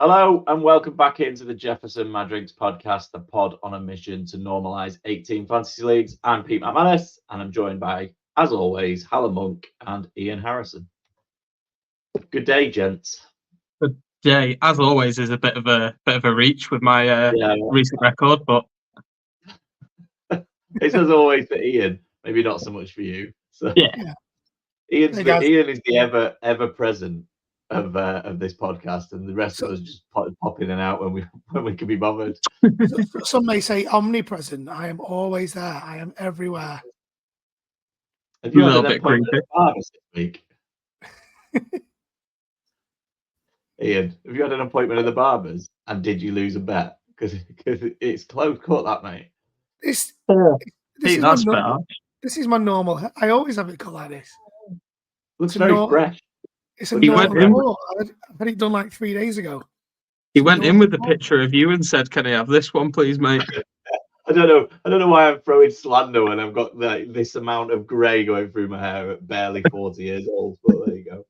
Hello and welcome back into the Jefferson Madrigs podcast, the pod on a mission to normalise 18 fantasy leagues. I'm Pete McManus and I'm joined by, as always, Hannah Monk and Ian Harrison. Good day, gents. Good day. As always, is a bit of a reach with my recent record, but it's as always for Ian. Maybe not so much for you. So yeah. Ian is the ever present of this podcast, and the rest of us just pop in and out when we can be bothered. Some may say omnipresent. I am always there. I am everywhere. Have you had an appointment at the barbers this week? Ian, have you had an appointment at the barbers, and did you lose a bet? Because it's close cut, that mate. This is my normal. I always have it cut like this. Looks very fresh. It's a normal. I've had it done like 3 days ago. He went in with the picture of you and said, "Can I have this one, please, mate?" I don't know why I'm throwing slander when I've got this amount of grey going through my hair at barely 40 years old. But there you go.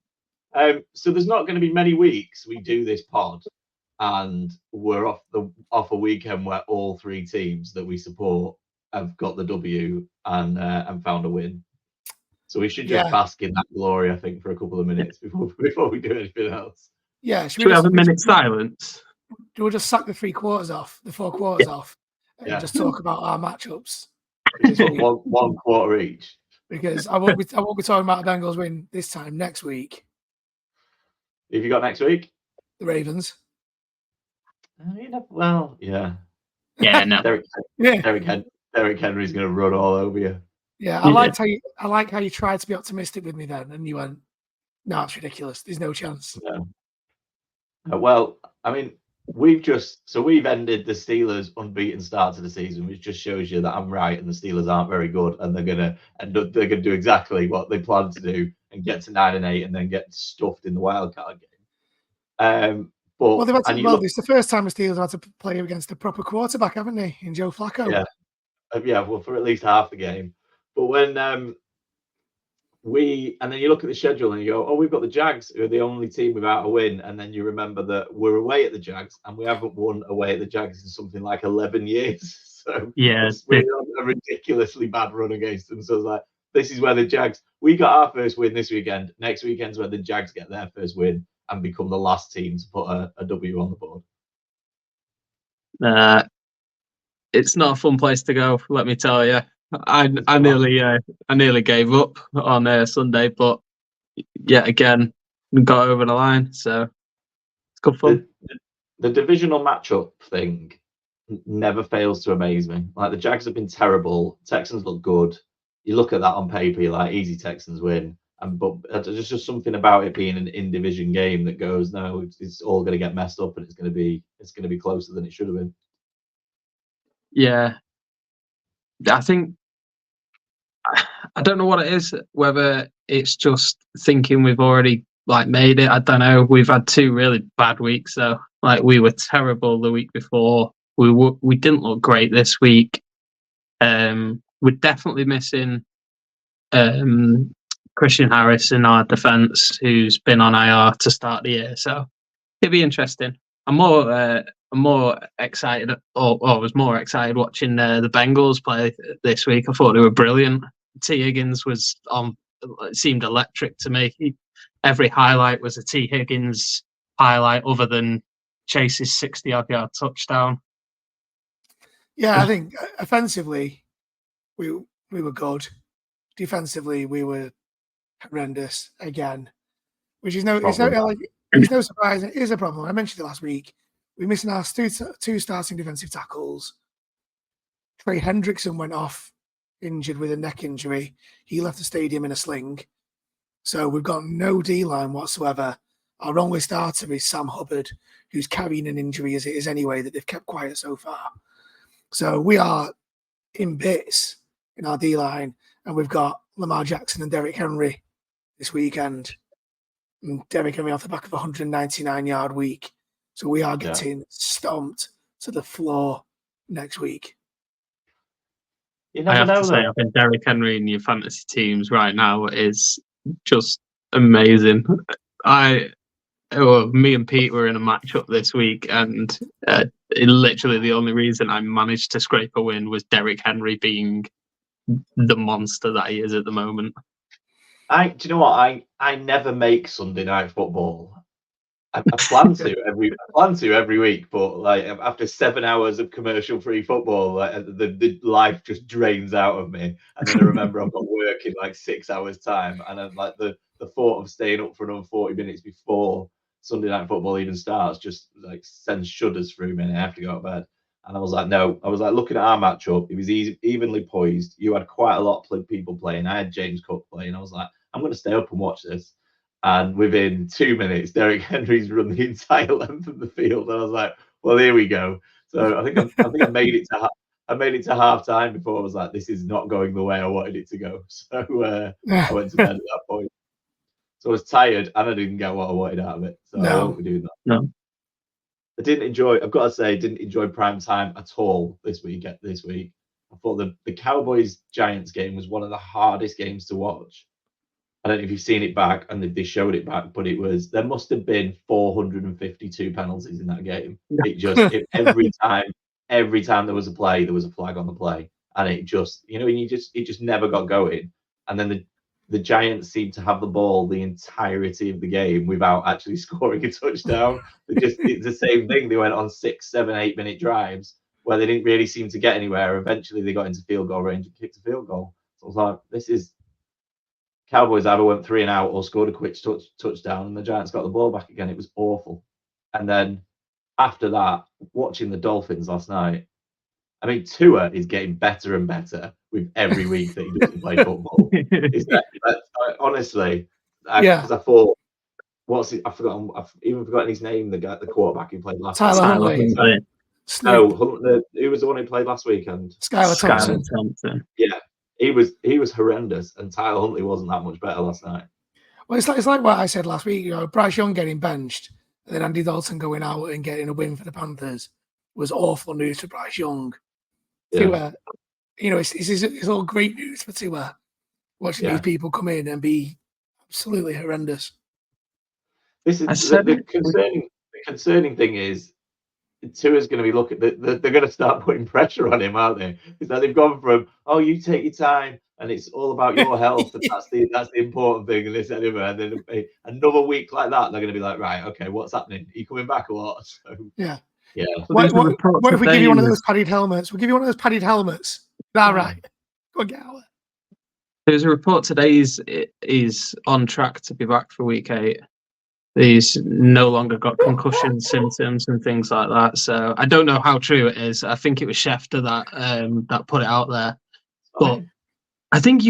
So there's not going to be many weeks we do this pod, and we're off a weekend where all three teams that we support have got the W and found a win. So we should just bask in that glory, I think, for a couple of minutes before we do anything else. Yeah, should we have a minute's silence? We'll just suck the 4 quarters off, and just talk about our matchups. one quarter each. Because I won't be talking about the Bengals win this time next week. Have you got next week? The Ravens. Yeah. Yeah, no. Derrick Henry's going to run all over you. Yeah, I like how you tried to be optimistic with me then, and you went, "No, it's ridiculous. There's no chance." No. Well, I mean, we've ended the Steelers' unbeaten start to the season, which just shows you that I'm right, and the Steelers aren't very good, and they're gonna do exactly what they plan to do and get to 9-8, and then get stuffed in the wildcard game. It's the first time the Steelers had to play against a proper quarterback, haven't they? In Joe Flacco. Yeah. Well, for at least half the game. But when then you look at the schedule and you go, "Oh, we've got the Jags, who are the only team without a win," and then you remember that we're away at the Jags and we haven't won away at the Jags in something like 11 years. So yeah, we're on a ridiculously bad run against them. So it's like, this is where the Jags. We got our first win this weekend. Next weekend's where the Jags get their first win and become the last team to put a W on the board. It's not a fun place to go, let me tell you. I nearly gave up on Sunday, but yet again we got over the line, so it's good fun. The divisional matchup thing never fails to amaze me. Like, the Jags have been terrible, Texans look good. You look at that on paper, you're like, easy Texans win, but there's just something about it being an in-division game that goes, no, it's all going to get messed up, and it's going to be closer than it should have been. Yeah. I think I don't know what it is, whether it's just thinking we've already made it. I don't know. We've had 2 really bad weeks, though. We were terrible the week before. We didn't look great this week. We're definitely missing Christian Harris in our defense, who's been on IR to start the year. So it'll be interesting. I'm more excited, or was more excited watching the Bengals play this week. I thought they were brilliant. T. Higgins was on. It seemed electric to me. Every highlight was a T. Higgins highlight, other than Chase's 60-odd yard touchdown. Yeah, I think offensively we were good. Defensively, we were horrendous again, which is no surprise. It is a problem. I mentioned it last week. We're missing our two starting defensive tackles. Trey Hendrickson went off injured with a neck injury. He left the stadium in a sling. So we've got no D-line whatsoever. Our only starter is Sam Hubbard, who's carrying an injury as it is anyway, that they've kept quiet so far. So we are in bits in our D-line, and we've got Lamar Jackson and Derrick Henry this weekend. And Derrick Henry off the back of a 199-yard week. So we are getting stomped to the floor next week. I have to say, I think Derrick Henry in your fantasy teams right now is just amazing. I me and Pete were in a matchup this week, and literally the only reason I managed to scrape a win was Derrick Henry being the monster that he is at the moment. Do you know what? I never make Sunday night football. I plan to every week, but like after 7 hours of commercial-free football, like, the life just drains out of me. And then I remember I've got work in like 6 hours time, and then like the thought of staying up for another 40 minutes before Sunday night football even starts just like sends shudders through me, and I have to go to bed. And I was like, no. I was like looking at our matchup. It was evenly poised. You had quite a lot of people playing. I had James Cook playing. I was like, I'm going to stay up and watch this. And within 2 minutes, Derrick Henry's run the entire length of the field. And I was like, well, here we go. So I think I made it to half time before I was like, this is not going the way I wanted it to go. So I went to bed at that point. So I was tired and I didn't get what I wanted out of it. So I won't be doing that. No. I've got to say, didn't enjoy prime time at all this week. I thought the Cowboys Giants game was one of the hardest games to watch. I don't know if you've seen it back, and they showed it back, but there must have been 452 penalties in that game. Every time there was a play, there was a flag on the play, and it just never got going. And then the Giants seemed to have the ball the entirety of the game without actually scoring a touchdown. It's the same thing. They went on 6, 7, 8-minute drives where they didn't really seem to get anywhere. Eventually, they got into field goal range and kicked a field goal. So I was like, this is. Cowboys either went 3 and out or scored a quick touchdown, and the Giants got the ball back again. It was awful. And then after that, watching the Dolphins last night, I mean, Tua is getting better and better with every week that he doesn't play football. Honestly, because I thought, I've even forgotten his name. The quarterback who played last Tyler week. Huntley. No, who was the one who played last weekend? Skylar Thompson. Yeah. He was horrendous, and Tyler Huntley wasn't that much better last night. Well, it's like what I said last week. Bryce Young getting benched, and then Andy Dalton going out and getting a win for the Panthers was awful news for Bryce Young. Yeah. Tua, it's all great news for Tua. Watching these people come in and be absolutely horrendous. This is the concerning thing is. Tua's going to be they're going to start putting pressure on him, aren't they? It's like they've gone from, you take your time and it's all about your health, and that's the important thing, and this anyway. And then another week like that, they're going to be like, right, okay, what's happening? Are you coming back or what? So, yeah. What if we give you one of those padded helmets? We'll give you one of those padded helmets. All right, go get out. There's a report today he's on track to be back for week 8. He's no longer got concussion symptoms and things like that. So I don't know how true it is. I think it was Schefter that put it out there. But I think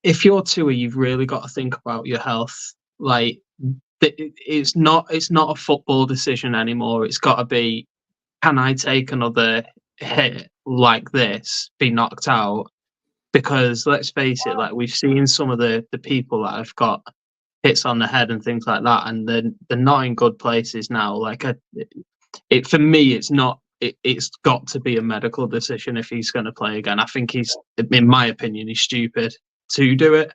if you're Tua, you've really got to think about your health. Like it's not a football decision anymore. It's got to be, can I take another hit like this, be knocked out? Because let's face it, like we've seen some of the people that have got hits on the head and things like that, and they're not in good places now. Like for me, it's not. It's got to be a medical decision if he's going to play again. I think in my opinion, he's stupid to do it.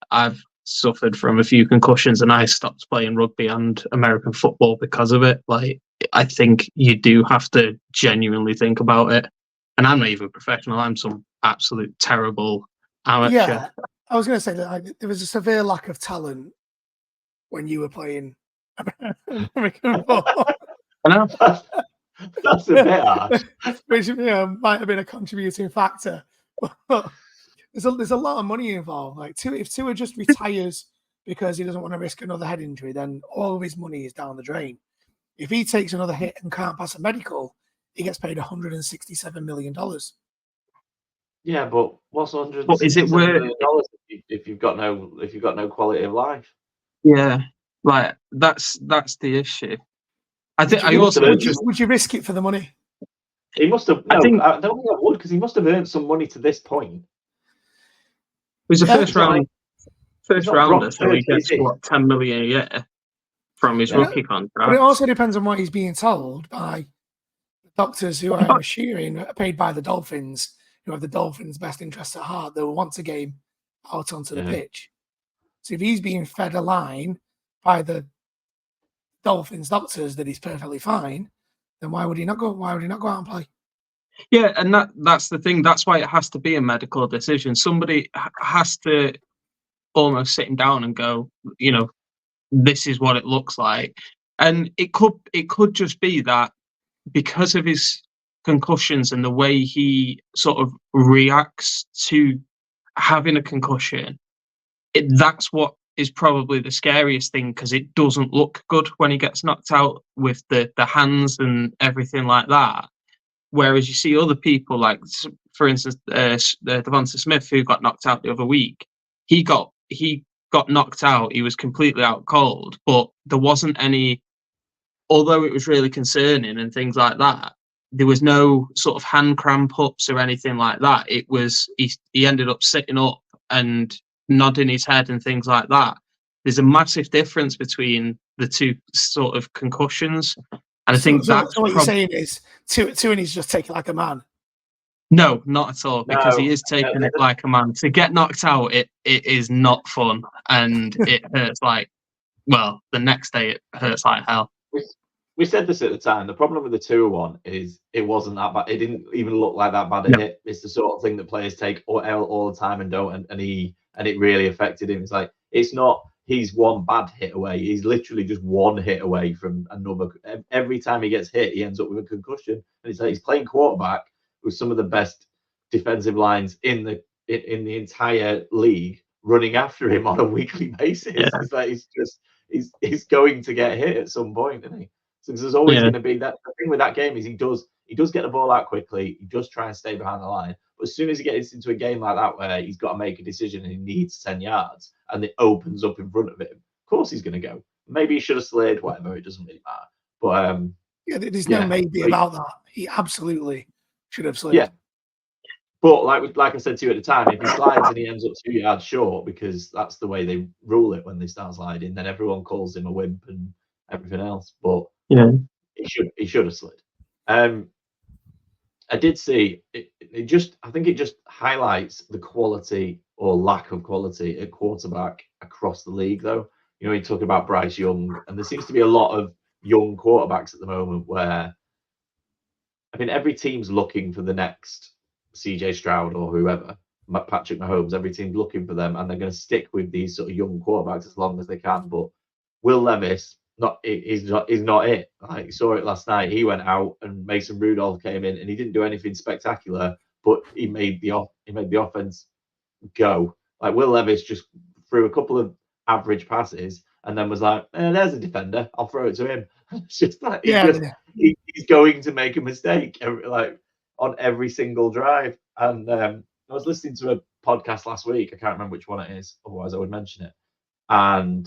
I've suffered from a few concussions, and I stopped playing rugby and American football because of it. Like I think you do have to genuinely think about it. And I'm not even professional. I'm some absolute terrible amateur. Yeah, I was going to say that there was a severe lack of talent when you were playing American football. I know. That's a bit harsh. Which might have been a contributing factor. But there's a lot of money involved. Like if Tua just retires because he doesn't want to risk another head injury, then all of his money is down the drain. If he takes another hit and can't pass a medical, he gets paid $167 million. Yeah, but what's $167 million if you've got no quality of life? Yeah, like that's the issue. I think would you risk it for the money? He must have. No, I don't think I would, because he must have earned some money to this point. It was a first rounder, so he gets $10 million a year from his rookie contract. But it also depends on what he's being told by the doctors who are assuring, paid by the Dolphins, who have the Dolphins' best interests at heart. They'll want to game out onto the pitch. So if he's being fed a line by the Dolphins doctors that he's perfectly fine, then why would he not go? Why would he not go out and play? Yeah, and that's the thing. That's why it has to be a medical decision. Somebody has to almost sit him down and go, this is what it looks like. And it could just be that because of his concussions and the way he sort of reacts to having a concussion, that's what is probably the scariest thing, because it doesn't look good when he gets knocked out with the hands and everything like that. Whereas you see other people, like, for instance, Devonta Smith, who got knocked out the other week, he got knocked out. He was completely out cold, but there wasn't any, although it was really concerning and things like that, there was no sort of hand cramp ups or anything like that. It was, he ended up sitting up and nodding his head and things like that. There's a massive difference between the two sort of concussions. And I think that's what you're saying is Tuani's just taking like a man. No, not at all, because he is taking it like a man. To get knocked out, it is not fun, and it hurts like, well, the next day it hurts like hell. We said this at the time. The problem with the Tua one is it wasn't that bad. It didn't even look like that bad a hit. It's the sort of thing that players take all the time and don't, and it really affected him. It's like, it's not, he's one bad hit away. He's literally just one hit away from another. Every time he gets hit, he ends up with a concussion. And it's like he's playing quarterback with some of the best defensive lines in the entire league running after him on a weekly basis. Yeah. It's like he's going to get hit at some point, isn't he? So there's always going to be that. The thing with that game is he does get the ball out quickly. He does try and stay behind the line. But as soon as he gets into a game like that where he's got to make a decision and he needs 10 yards and it opens up in front of him, of course he's going to go. Maybe he should have slid, whatever. It doesn't really matter. But there's no maybe about that. He absolutely should have slid. Yeah. But like I said to you at the time, if he slides and he ends up 2 yards short, because that's the way they rule it when they start sliding, then everyone calls him a wimp and everything else. But he should have slid. I did see it. I think it just highlights the quality or lack of quality at quarterback across the league, though. You talk about Bryce Young, and there seems to be a lot of young quarterbacks at the moment where, I mean, every team's looking for the next CJ Stroud or whoever, Patrick Mahomes. Every team's looking for them, and they're going to stick with these sort of young quarterbacks as long as they can. But Will Levis, he's not it. I saw it last night. He went out, and Mason Rudolph came in, and he didn't do anything spectacular, but he made the offense go. Like, Will Levis just threw a couple of average passes, and then was like, "There's a defender. I'll throw it to him." It's just like he's going to make a mistake on every single drive. And I was listening to a podcast last week. I can't remember which one it is. Otherwise, I would mention it. And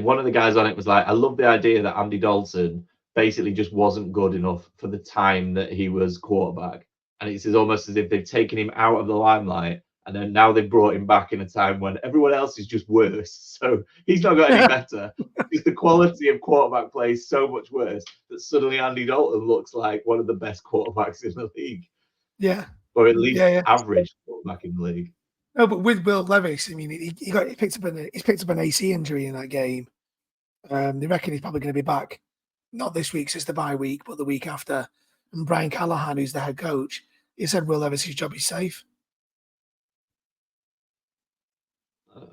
one of the guys on it was like, I love the idea that Andy Dalton basically just wasn't good enough for the time that he was quarterback. And it's almost as if they've taken him out of the limelight, and then now they've brought him back in a time when everyone else is just worse. So he's not got any better. Just the quality of quarterback play is so much worse that suddenly Andy Dalton looks like one of the best quarterbacks in the league. Yeah. Or at least average quarterback in the league. No, but with Will Levis, I mean, he picked up an AC injury in that game. They reckon he's probably going to be back, not this week, so it's the bye week, but the week after. And Brian Callahan, who's the head coach, he said Will Levis' job is safe.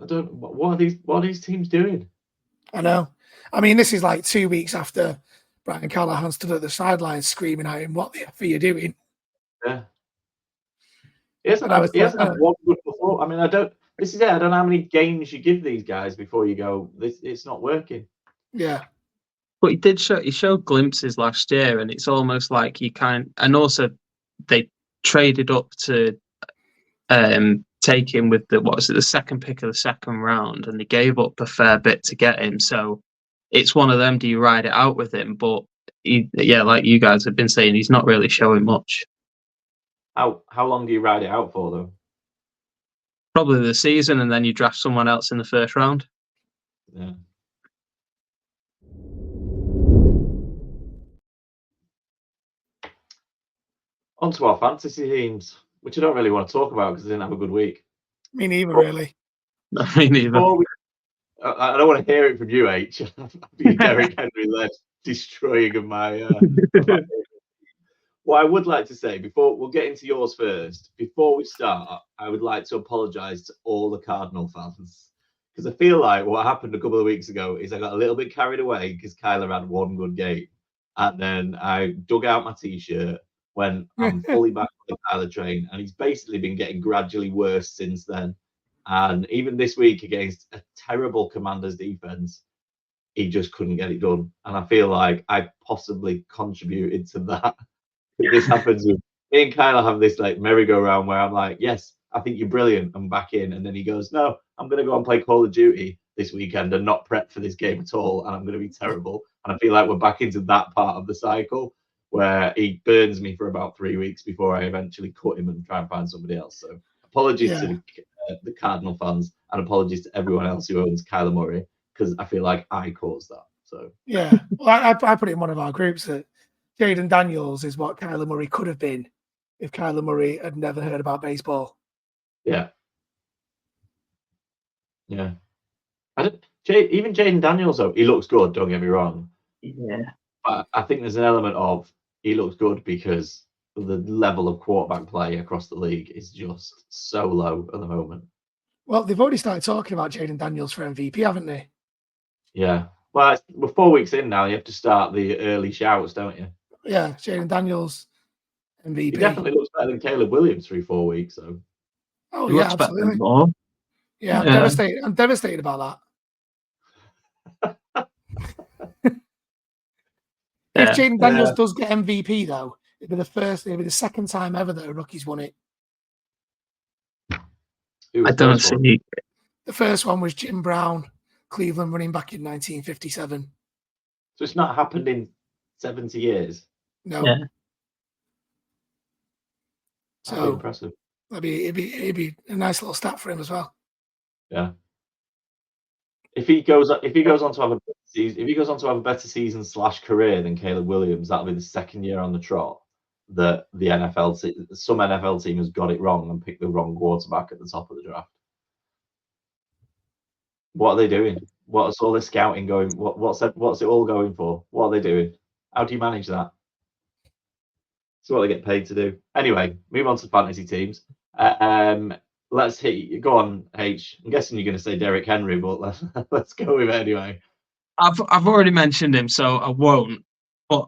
I don't. What are these teams doing? I know. I mean, this is like 2 weeks after Brian Callahan stood at the sidelines screaming at him, "What the F are you doing?" Yeah. He hasn't had one good before. I mean, I don't know how many games you give these guys before you go, it's not working. Yeah. But he showed glimpses last year, and it's almost like and also they traded up to take him with the second pick of the second round, and they gave up a fair bit to get him. So it's one of them, do you ride it out with him? But like you guys have been saying, he's not really showing much. How long do you ride it out for, though? Probably the season, and then you draft someone else in the first round. Yeah. On to our fantasy teams, which I don't really want to talk about because they didn't have a good week. Me neither, really. Me neither. I don't want to hear it from you, H. Being Derrick Henry led destroying of my. What I would like to say before we'll get into yours first, before we start, I would like to apologise to all the Cardinal fans because I feel like what happened a couple of weeks ago is I got a little bit carried away because Kyler had one good game, and then I dug out my t-shirt when I'm fully back on the Kyler train, and he's basically been getting gradually worse since then. And even this week against a terrible Commanders defense, he just couldn't get it done, and I feel like I possibly contributed to that. This happens with me and Kyler have this like merry-go-round where I'm like, yes, I think you're brilliant. I'm back in. And then he goes, no, I'm going to go and play Call of Duty this weekend and not prep for this game at all. And I'm going to be terrible. And I feel like we're back into that part of the cycle where he burns me for about 3 weeks before I eventually cut him and try and find somebody else. So apologies to the Cardinal fans and apologies to everyone else who owns Kyler Murray because I feel like I caused that. So yeah, well, I put it in one of our groups that Jaden Daniels is what Kyler Murray could have been if Kyler Murray had never heard about baseball. Yeah. Yeah. Even Jaden Daniels, though, he looks good, don't get me wrong. Yeah. But I think there's an element of he looks good because the level of quarterback play across the league is just so low at the moment. Well, they've already started talking about Jaden Daniels for MVP, haven't they? Yeah. Well, we're 4 weeks in now. You have to start the early shouts, don't you? Yeah, Jaden Daniels, MVP. He definitely looks better than Caleb Williams through 4 weeks. So. Oh, He yeah, looks better than absolutely. Moore. Yeah, Yeah. I'm devastated about that. If Jaden Daniels does get MVP, though, it'll be the second time ever that a rookie's won it. I don't see. The first one was Jim Brown, Cleveland running back in 1957. So it's not happened in 70 years? No. Yeah. So impressive. It'd be a nice little stat for him as well. Yeah. If he goes on to have a better season, /career than Caleb Williams, that'll be the second year on the trot that some NFL team has got it wrong and picked the wrong quarterback at the top of the draft. What are they doing? What's all this scouting going? What's it all going for? What are they doing? How do you manage that? It's what they get paid to do. Anyway, move on to fantasy teams. Let's go on, H. I'm guessing you're going to say Derrick Henry, but let's go with it anyway. I've already mentioned him, so I won't. But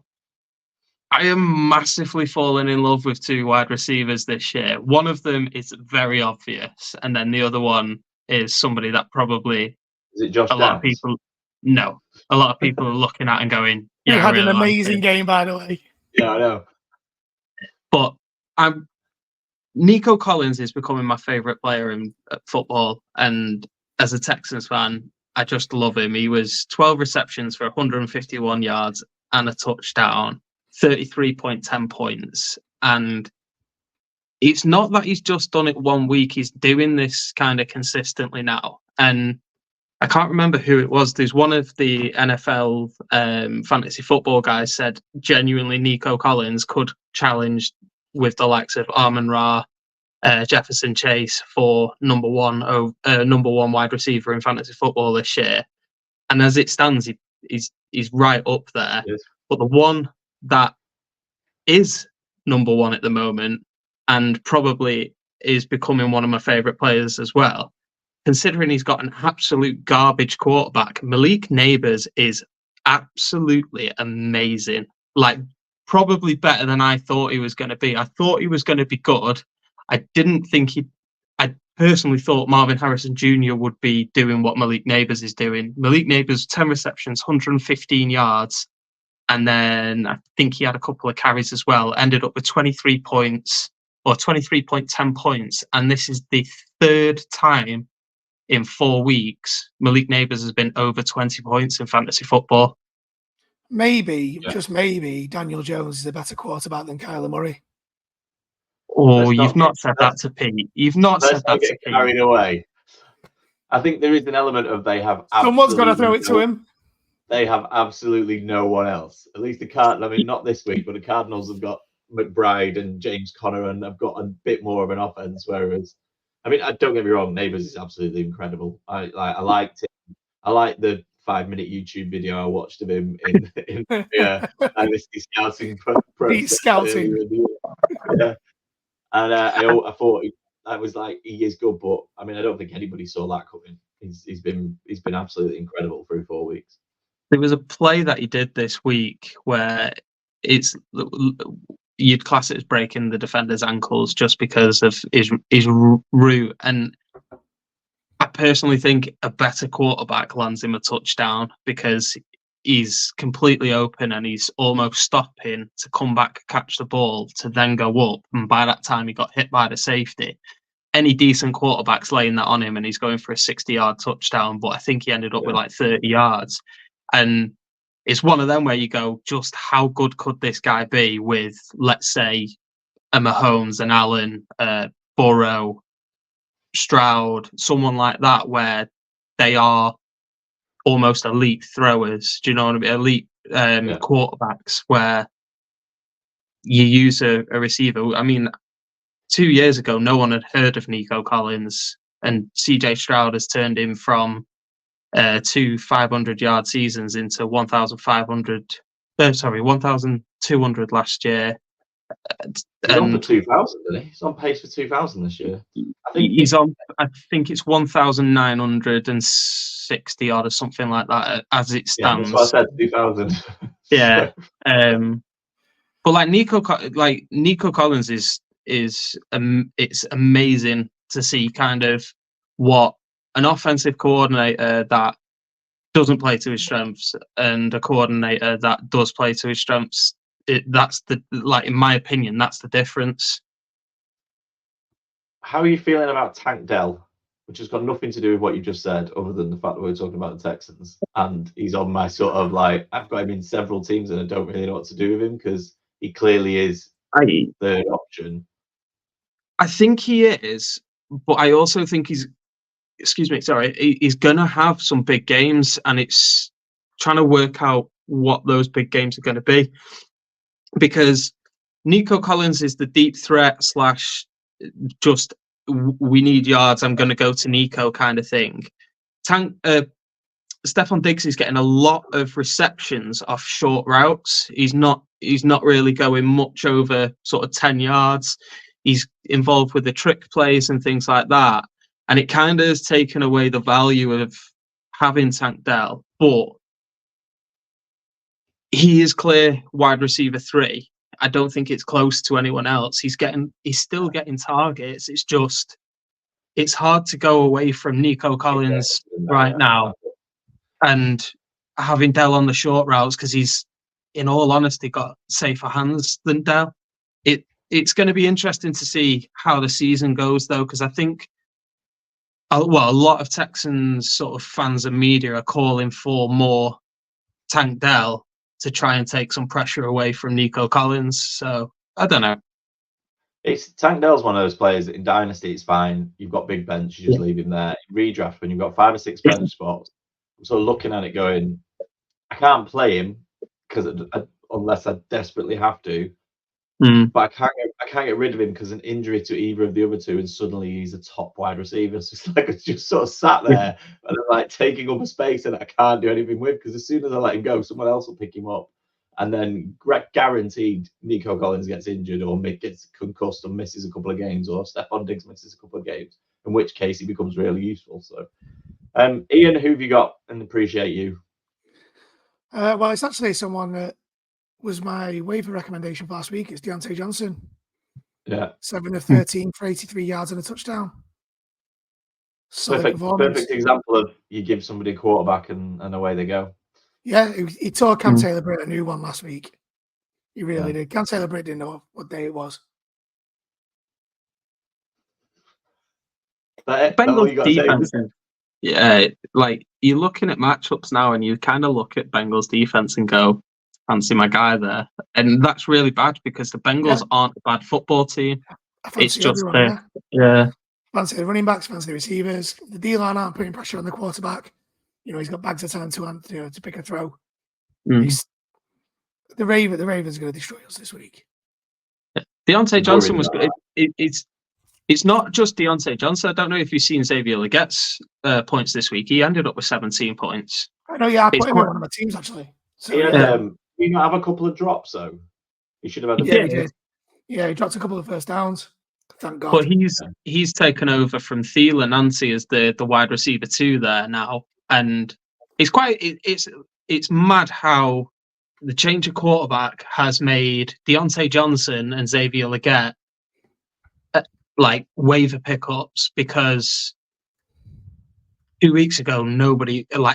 I am massively falling in love with two wide receivers this year. One of them is very obvious, and then the other one is somebody that probably is it Josh a lot of people. No, a lot of people are looking at and going, "Yeah, he had an amazing game, by the way." Yeah, I know. But Nico Collins is becoming my favourite player in football, and as a Texans fan, I just love him. He was 12 receptions for 151 yards and a touchdown, 33.10 points. And it's not that he's just done it 1 week. He's doing this kind of consistently now. And I can't remember who it was. There's one of the NFL fantasy football guys said genuinely Nico Collins could challenge with the likes of Amon-Ra, Jefferson Chase for number one wide receiver in fantasy football this year. And as it stands, he's right up there. Yes. But the one that is number one at the moment and probably is becoming one of my favourite players as well, considering he's got an absolute garbage quarterback, Malik Nabers is absolutely amazing. Like, probably better than I thought he was going to be. I thought he was going to be good. I personally thought Marvin Harrison Jr. would be doing what Malik Nabers is doing. Malik Nabers, 10 receptions, 115 yards. And then I think he had a couple of carries as well. Ended up with 23 points or 23.10 points. And this is the third time in 4 weeks Malik Nabers has been over 20 points in fantasy football. Maybe, just maybe, Daniel Jones is a better quarterback than Kyler Murray. Oh, you've not said that to Pete. You've not said that to Pete. Carried away. I think there is an element of they have. Someone's got to throw it to him. They have absolutely no one else. At least the Cardinals. I mean, not this week, but the Cardinals have got McBride and James Conner, and have got a bit more of an offense. Whereas, I mean, don't get me wrong, Nabers is absolutely incredible. I liked him I like the 5-minute YouTube video I watched of him in the Dynasty scouting process. Scouting. Yeah, and I thought I was like, he is good, but I mean, I don't think anybody saw that coming. He's been absolutely incredible through 4 weeks. There was a play that he did this week where you'd class it as breaking the defender's ankles just because of his route. And I personally think a better quarterback lands him a touchdown because he's completely open and he's almost stopping to come back, catch the ball, to then go up. And by that time, he got hit by the safety. Any decent quarterback's laying that on him and he's going for a 60-yard touchdown. But I think he ended up with like 30 yards. And it's one of them where you go, just how good could this guy be with, let's say, a Mahomes, an Allen, Burrow, Stroud, someone like that, where they are almost elite throwers. Do you know what I mean? Elite quarterbacks, where you use a receiver. I mean, 2 years ago, no one had heard of Nico Collins, and CJ Stroud has turned him from 2 500-yard seasons into 1,200 last year. He's on for 2,000, isn't he? He's on pace for 2,000 this year. I think it's 1,960 odd or something like that as it stands. Yeah, that's why I said 2,000. Yeah. But like Nico Collins is it's amazing to see kind of what an offensive coordinator that doesn't play to his strengths and a coordinator that does play to his strengths. That's in my opinion, that's the difference. How are you feeling about Tank Dell, which has got nothing to do with what you just said, other than the fact that we're talking about the Texans? And he's on my sort of like, I've got him in several teams and I don't really know what to do with him because he clearly is third option. I think he is, but I also think he's going to have some big games, and it's trying to work out what those big games are going to be. Because Nico Collins is the deep threat / just we need yards, I'm going to go to Nico kind of thing. Stefon Diggs is getting a lot of receptions off short routes. He's not really going much over sort of 10 yards. He's involved with the trick plays and things like that. And it kind of has taken away the value of having Tank Dell. But he is clear wide receiver 3. I don't think it's close to anyone else. He's still getting targets. It's hard to go away from Nico Collins right now and having Dell on the short routes because he's, in all honesty, got safer hands than Dell. It's going to be interesting to see how the season goes, though, because I think a lot of Texans sort of fans and media are calling for more Tank Dell to try and take some pressure away from Nico Collins. So I don't know. Tank Dell's one of those players that in Dynasty it's fine. You've got big bench, you just leave him there. In redraft, when you've got 5 or 6 bench spots, I'm sort of looking at it going, I can't play him unless I desperately have to. But I can't get rid of him because an injury to either of the other two, and suddenly he's a top wide receiver. So it's like it's just sort of sat there and I'm like taking up a space and I can't do anything with, because as soon as I let him go, someone else will pick him up, and then guaranteed Nico Collins gets injured or gets concussed and misses a couple of games, or Stefon Diggs misses a couple of games, in which case he becomes really useful. So, Ian, who have you got? And appreciate you. Well, it's actually someone that was my waiver recommendation for last week. It's Deontay Johnson. Yeah. 7 of 13 for 83 yards and a touchdown. Perfect example of you give somebody a quarterback and away they go. Yeah, he tore Cam Taylor-Britt a new one last week. He really did. Cam Taylor-Britt didn't know what day it was. Bengals defense. Yeah, like you're looking at matchups now and you kind of look at Bengals defense and go, fancy my guy there. And that's really bad because the Bengals aren't a bad football team. It's just fancy the running backs, fancy the receivers. The D-line aren't putting pressure on the quarterback. You know, he's got bags of time to pick a throw. The Ravens are going to destroy us this week. Deontay Johnson was good. It's It's not just Deontay Johnson. I don't know if you've seen Xavier Legette's points this week. He ended up with 17 points. I know, yeah, I It's put him quite- in one of my teams actually. So He had, yeah, did he not have a couple of drops though? He should have had. yeah, A he did. Yeah, he dropped a couple of first downs. Thank God. But he's taken over from Thielen Nancy as the wide receiver 2 there now, and it's mad how the change of quarterback has made Deontay Johnson and Xavier Legette like waiver pickups, because 2 weeks ago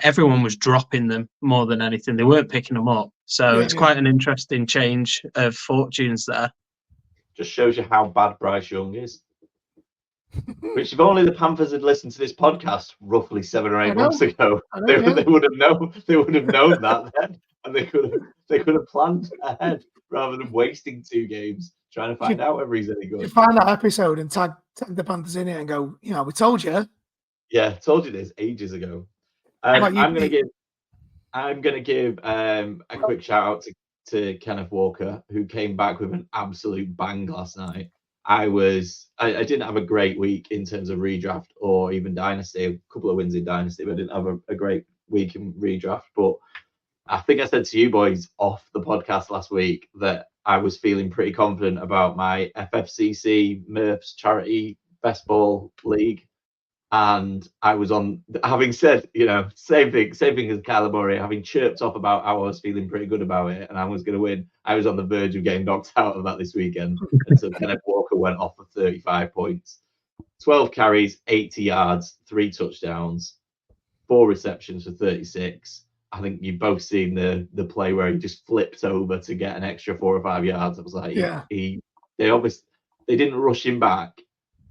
everyone was dropping them more than anything. They weren't picking them up, so it's quite an interesting change of fortunes there. Just shows you how bad Bryce Young is. Which, if only the Panthers had listened to this podcast roughly 7 or 8 months ago, they would have known. They would have known that then, and they could have planned ahead rather than wasting 2 games trying to find out whether he's any good. You find that episode and tag the Panthers in it and go, we told you. Yeah, told you this ages ago. I'm gonna give a quick shout out to Kenneth Walker, who came back with an absolute bang last night. I didn't have a great week in terms of redraft or even dynasty. A couple of wins in dynasty, but I didn't have a great week in redraft. But I think I said to you boys off the podcast last week that I was feeling pretty confident about my FFCC Murph's charity best ball league. And I was on, having said, same thing as Kyler Murray, having chirped off about how I was feeling pretty good about it and I was going to win. I was on the verge of getting knocked out of that this weekend until Kenneth Walker went off for 35 points. 12 carries, 80 yards, 3 touchdowns, 4 receptions for 36. I think you've both seen the play where he just flipped over to get an extra 4 or 5 yards. I was like, they didn't rush him back.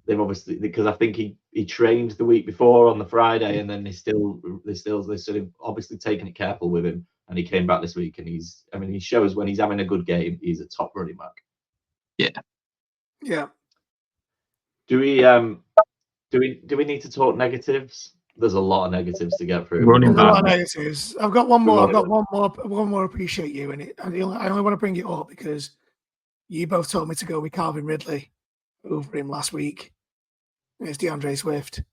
They've obviously, because I think he trained the week before on the Friday, and then they sort of obviously taking it careful with him, and he came back this week, and he shows when he's having a good game, he's a top running back. Yeah. Do we need to talk negatives? There's a lot of negatives to get through. Running There's a lot of back. negatives. I've got one more. One more. Appreciate you, and I only want to bring it up because you both told me to go with Calvin Ridley over him last week. It's DeAndre Swift.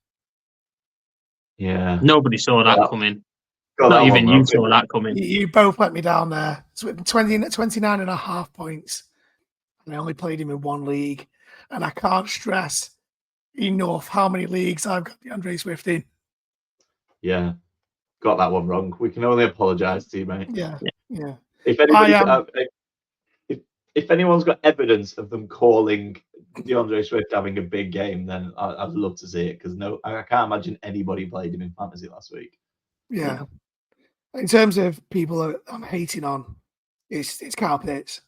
Yeah. Nobody saw that coming. Got Not that even one you wrong. saw that coming. You both let me down there. So 29 and a half points. And I only played him in 1 league. And I can't stress enough how many leagues I've got DeAndre Swift in. Yeah. Got that one wrong. We can only apologise to you, mate. Yeah. If anyone's got evidence of them calling DeAndre Swift having a big game, then I'd love to see it, because I can't imagine anybody played him in fantasy last week. Yeah. In terms of people that I'm hating on, it's Kyle Pitts.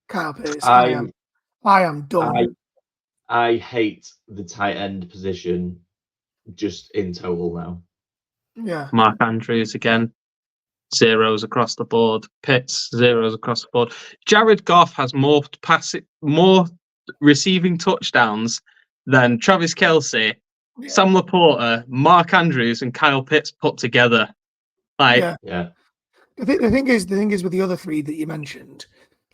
Kyle Pitts. I am done. I hate the tight end position just in total now. Yeah. Mark Andrews again. Zeros across the board. Pitts, zeros across the board. Jared Goff has more receiving touchdowns than Travis Kelce, Sam Laporta, Mark Andrews, and Kyle Pitts put together. Yeah. The thing is with the other 3 that you mentioned,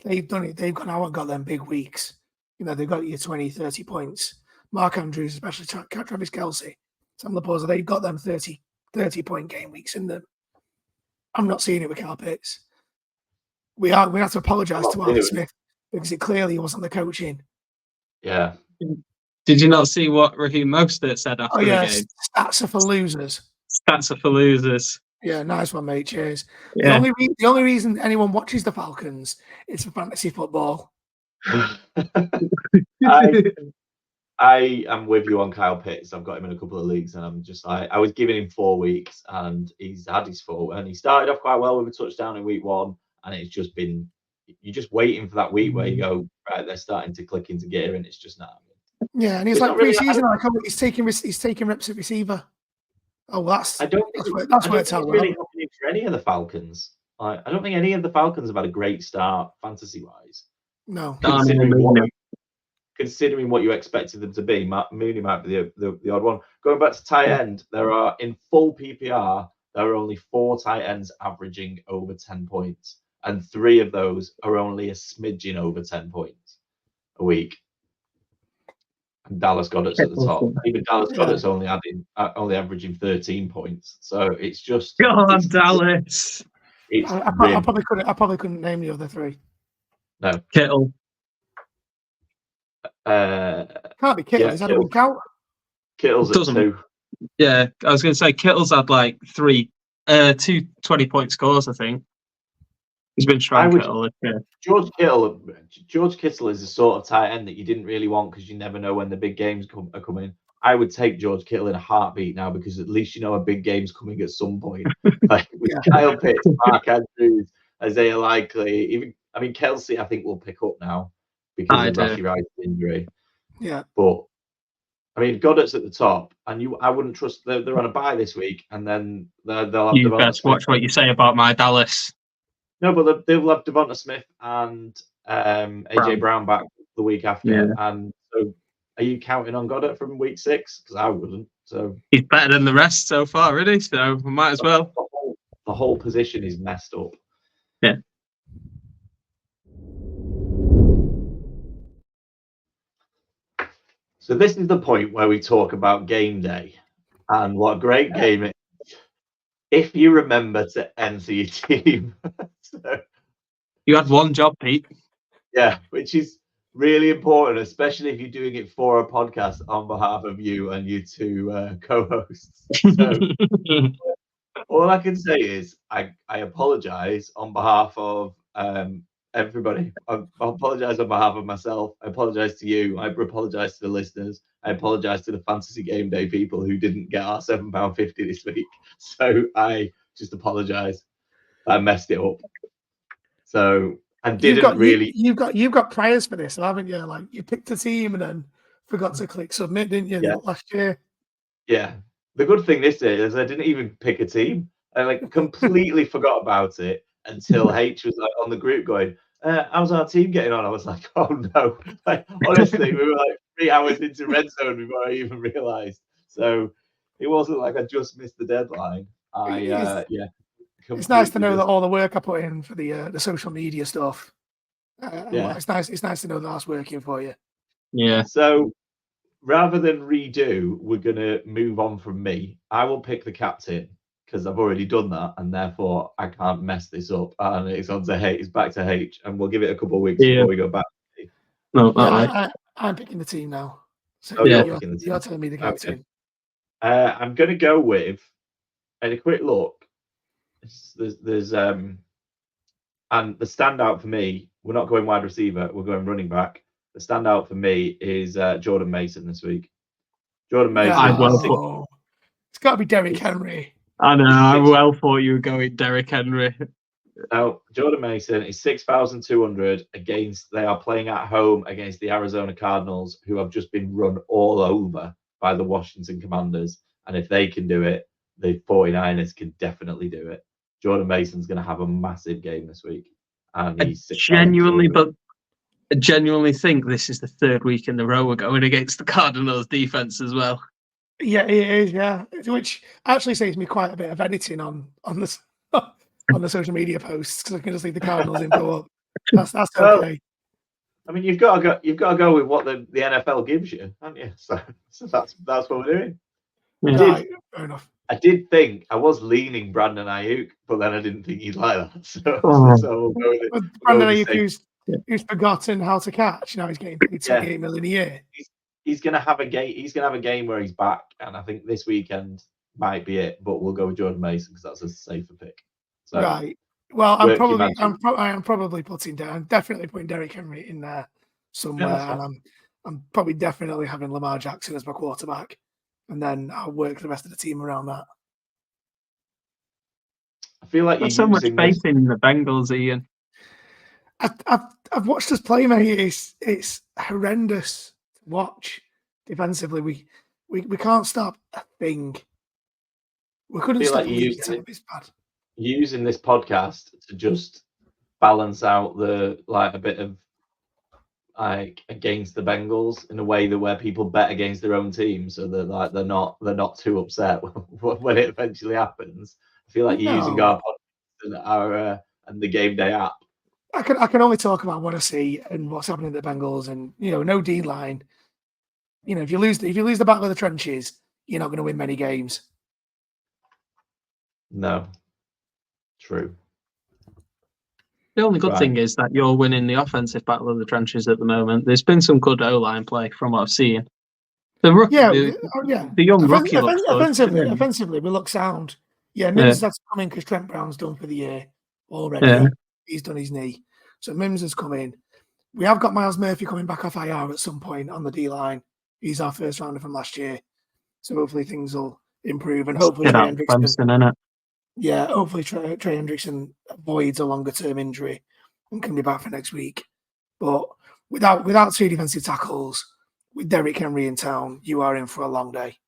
they've done it. They've gone out and got them big weeks. They've got your 20, 30 points. Mark Andrews, especially Travis Kelce, Sam Laporta, they've got them 30-point game weeks in them. I'm not seeing it with Kyle Pitts. We have to apologise to Arthur Smith because it clearly wasn't the coaching. Yeah. Did you not see what Raheem Mostert said after the game? Stats are for losers. Stats are for losers. Yeah, nice one, mate. Cheers. Yeah. The only reason anyone watches the Falcons is for fantasy football. I am with you on Kyle Pitts. I've got him in a couple of leagues, and I'm just like, I was giving him 4 weeks, and he's had his 4, and he started off quite well with a touchdown in week 1, and it's just been, you're just waiting for that week where you go, right, they're starting to click into gear, and it's just not. Yeah, and he's like pre-season, he's taking reps at receiver. Oh, that's worked out really happening for any of the Falcons. I don't think any of the Falcons have had a great start fantasy-wise. No. Considering what you expected them to be, Mooney might be the odd one. Going back to tight end, there are, in full PPR, there are only 4 tight ends averaging over 10 points, and 3 of those are only a smidgen over 10 points a week. and Dallas Goedert's at the top. Kittle. Even Dallas Goedert's only averaging 13 points. So it's just Go on, Dallas. It's I probably couldn't name the other three. no. Kittle. Can't be Kittle. Is that a week out? Kittle's at 2. Yeah, I was going to say Kittle's had like 2 20-point scores, I think. He's been strong, Kittle. Yeah. George Kittle is the sort of tight end that you didn't really want because you never know when the big games are coming. I would take George Kittle in a heartbeat now because at least you know a big game's coming at some point. Like with Kyle Pitts, Mark Andrews, Isaiah Likely, Kelsey, I think will pick up now because of Rashee Rice's injury. Yeah, but Goddard's at the top, and I wouldn't trust. They're on a bye this week, and then they'll have. You best watch what you say about my Dallas. No, but they'll have Devonta Smith and AJ Brown back the week after, and so. Are you counting on Goddard from week 6? Because I wouldn't. So he's better than the rest so far, isn't he? So we might as well. The whole position is messed up. Yeah. So this is the point where we talk about game day and what a great game it is. If you remember to enter your team. So, you had one job, Pete. Yeah, which is really important, especially if you're doing it for a podcast on behalf of you and your 2 co-hosts. So all I can say is I apologize on behalf of everybody. I apologize on behalf of myself. I apologize to you. I apologize to the listeners. I apologize to the Fantasy Game Day people who didn't get our £7.50 this week. So I just apologize. I messed it up. So and you've got priors for this, haven't you? Like you picked a team and then forgot to click submit, didn't you? Last year. Yeah. The good thing this year is I didn't even pick a team. I completely forgot about it until H was on the group going, how's our team getting on? I was like, oh no. Honestly, we were 3 hours into red zone before I even realized. So it wasn't like I just missed the deadline. It's nice to know that all the work I put in for the social media stuff. It's nice to know that that's working for you. Yeah. So rather than redo, we're gonna move on from me. I will pick the captain because I've already done that, and therefore I can't mess this up. And it's on to H. It's back to H, and we'll give it a couple of weeks before we go back. No, I'm picking the team now. So you're telling me the captain. Okay. I'm gonna go with a quick look. There's and the standout for me, we're not going wide receiver, we're going running back. The standout for me is Jordan Mason this week. Jordan Mason. It's got to be Derrick Henry. I know. I well thought you were going Derrick Henry. Now, Jordan Mason is 6,200 against. They are playing at home against the Arizona Cardinals, who have just been run all over by the Washington Commanders. And if they can do it, the 49ers can definitely do it. Jordan Mason's going to have a massive game this week, and he's genuinely think this is the 3rd week in a row we're going against the Cardinals defense as well. Yeah, it is. Yeah, which actually saves me quite a bit of editing on the social media posts because I can just leave the Cardinals in go up. That's okay. You've got to go with what the NFL gives you, haven't you? So that's what we're doing. Right, fair enough. I did think I was leaning Brandon Ayuk, but then I didn't think he'd like that. So we'll go with it. Brandon Ayuk, who's forgotten how to catch. Now he's getting paid $8 million a year. He's gonna have a game. He's gonna have a game where he's back, and I think this weekend might be it. But we'll go with Jordan Mason because that's a safer pick. So, right. Well, I'm probably definitely putting Derrick Henry in there somewhere, and I'm probably definitely having Lamar Jackson as my quarterback. And then I'll work the rest of the team around that. I feel like you're so much faith in the Bengals, Ian. I've watched us play, mate. It's horrendous to watch defensively. We can't stop a thing. We couldn't stop like it's bad. Using this podcast to just balance out a bit of against the Bengals in a way that where people bet against their own team, so that they're not too upset when it eventually happens. I feel like you're using our podcast and the Game Day app. I can only talk about what I see and what's happening to the Bengals, and no D line. if you lose the battle of the trenches, you're not going to win many games. No. True. The only good thing is that you're winning the offensive battle of the trenches at the moment. There's been some good O-line play from what I've seen. The young rookie looks good. Offensively, we look sound. Yeah, Mims has come in because Trent Brown's done for the year already. Yeah. He's done his knee. So Mims has come in. We have got Miles Murphy coming back off IR at some point on the D-line. He's our first rounder from last year. So hopefully things will improve. And hopefully Trey Hendrickson... Yeah, hopefully Trey Hendrickson avoids a longer-term injury and can be back for next week. But without 2 defensive tackles, with Derrick Henry in town, you are in for a long day.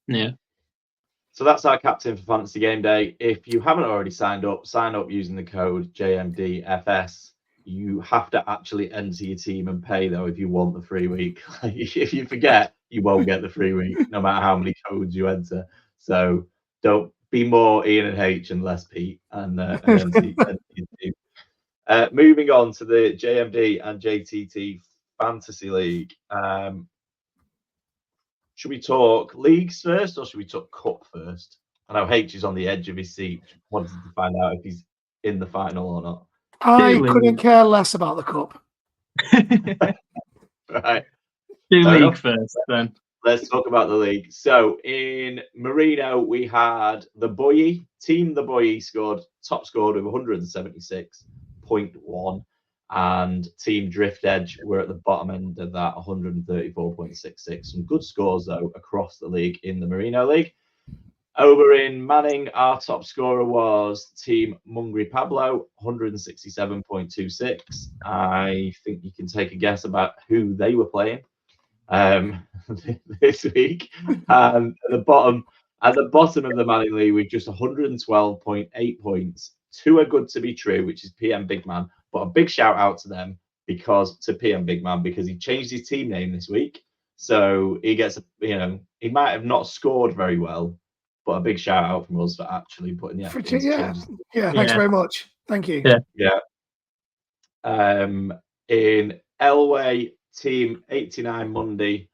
Yeah. So that's our captain for Fantasy Game Day. If you haven't already signed up, sign up using the code JMDFS. You have to actually enter your team and pay, though, if you want the free week. If you forget, you won't get the free week, no matter how many codes you enter. So don't be more Ian and H and less Pete and enter your team. Moving on to the JMD and JTT Fantasy League. Should we talk leagues first or should we talk cup first? I know H is on the edge of his seat, wanting to find out if he's in the final or not. I couldn't care less about the cup. Right. Do league first, then. Let's talk about the league. So in Merino, we had the Boye team. The Boye top scored with 176.1, and Team Drift Edge were at the bottom end of that, 134.66. Some good scores though across the league in the Merino League. Over in Manning, our top scorer was Team Mungri Pablo, 167.26. I think you can take a guess about who they were playing this week. At the bottom of the Manning League with just 112.8 points. 2 are good to be true, which is PM Big Man. But a big shout out to them because he changed his team name this week. So he gets, he might have not scored very well, but a big shout out from us for actually putting the effort into changes. Yeah, thanks very much. Thank you. Yeah. In Elway, Team 89 Monday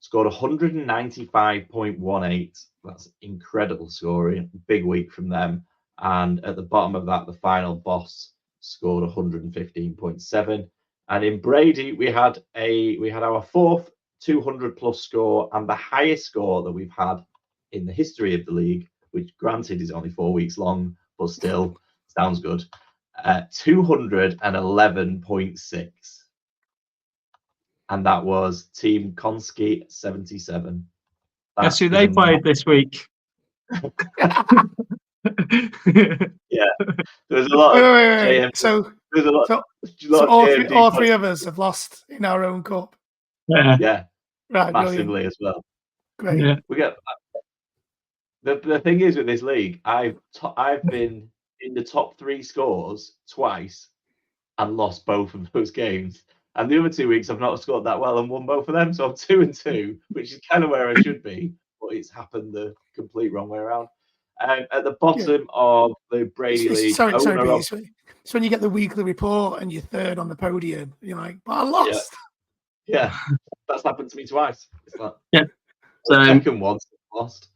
scored 195.18. That's incredible scoring. Big week from them. And at the bottom of that, the final boss scored 115.7. And in Brady, we had our 4th 200 plus score and the highest score that we've had in the history of the league, which granted is only 4 weeks long, but still sounds good. 211.6. And that was Team Konski 77. Guess who they played this week? Yeah, there's a lot. Wait. So all three of us have lost in our own cup. Yeah, right, massively brilliant. As well. Great. Yeah. We get the thing is with this league, I've been in the top 3 scores twice and lost both of those games. And the other 2 weeks I've not scored that well and won both of them, so I'm 2-2, which is kind of where I should be, but it's happened the complete wrong way around. At the bottom of the Brady League. Sorry, Pete. It's when you get the weekly report and you're 3rd on the podium. You're like, but I lost. Yeah, that's happened to me twice. It's like, So second once lost.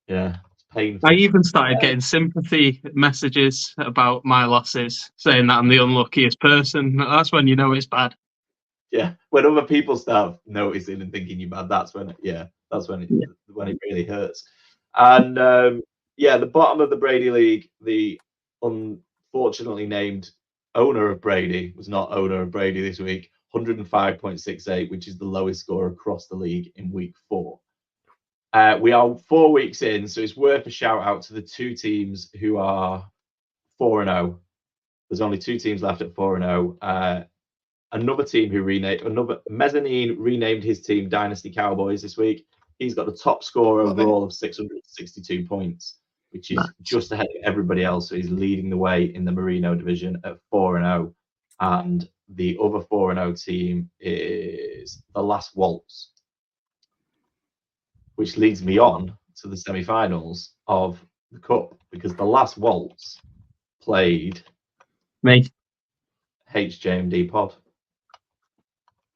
Yeah, it's painful. I even started getting sympathy messages about my losses, saying that I'm the unluckiest person. That's when you know it's bad. Yeah, when other people start noticing and thinking you're bad, that's when it really hurts. And the bottom of the Brady League, the unfortunately named owner of Brady was not owner of Brady this week, 105.68, which is the lowest score across the league in week 4. We are 4 weeks in, so it's worth a shout out to the 2 teams who are 4-0. There's only 2 teams left at 4-0. Another team another Mezzanine renamed his team Dynasty Cowboys this week. He's got the top score overall of 662 points, which is just ahead of everybody else. So he's leading the way in the Merino division at 4-0. And the other 4-0 team is the Last Waltz, which leads me on to the semi-finals of the Cup, because the Last Waltz played me, HJMD Pod.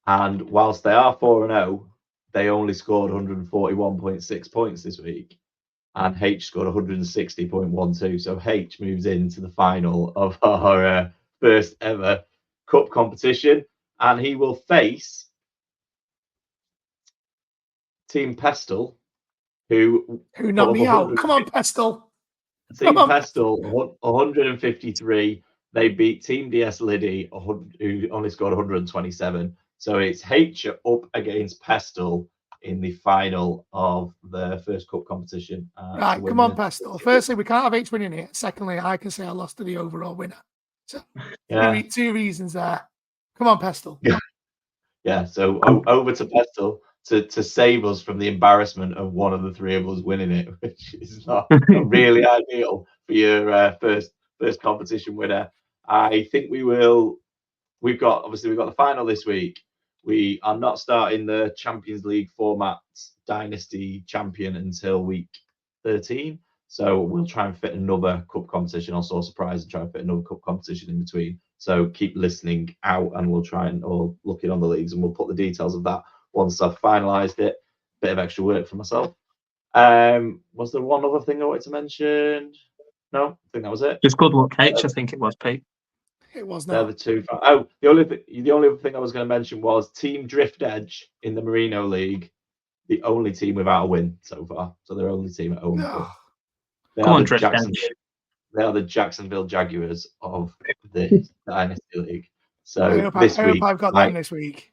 And whilst they are 4-0, they only scored 141.6 points this week. And H scored 160.12. So H moves into the final of our first ever cup competition. And he will face Team Pestle, who knocked me out. Come on, Pestle. Team Pestle, 153. They beat Team DS Liddy, who only scored 127. So it's H up against Pestle in the final of the first cup competition. Right, come on, Pestle. Firstly, we can't have H winning it. Secondly, I can say I lost to the overall winner. So two reasons there. Come on, Pestle. Yeah, so over to Pestle to save us from the embarrassment of one of the three of us winning it, which is not really ideal for your first competition winner. I think we will. We've got the final this week. We are not starting the Champions League format Dynasty Champion until week 13. So we'll try and fit another cup competition, also surprise, and try and fit another cup competition in between. So keep listening out, and we'll try and or looking on the leagues, and we'll put the details of that once I've finalised it. Bit of extra work for myself. Was there one other thing I wanted to mention? No, I think that was it. Just good luck, H. I think it was, Pete. It was They're not. the two. Oh, the only other thing I was going to mention was Team Drift Edge in the Merino League, the only team without a win so far. So they're only team at home. No. Come on, Drift Edge. They are the Jacksonville Jaguars of the Dynasty League. So I hope I've got them this week.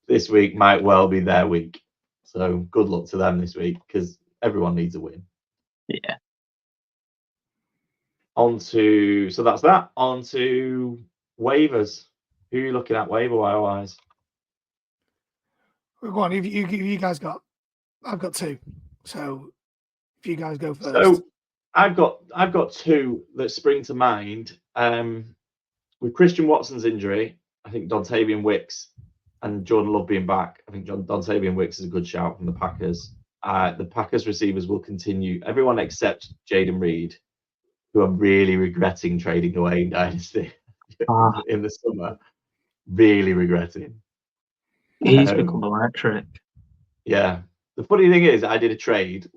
This week might well be their week. So good luck to them this week, because everyone needs a win. Yeah. So that's that. On to waivers. Who are you looking at waiver wise? Go on, if you guys got, I've got two. So if you guys go first. So I've got two that spring to mind. With Christian Watson's injury, I think Dontavian Wicks and Jordan Love being back, I think Dontavian Wicks is a good shout from the Packers. The Packers receivers will continue. Everyone except Jaden Reed, who I'm really regretting trading away in Dynasty in the summer. Really regretting. He's become electric. Yeah. The funny thing is, I did a trade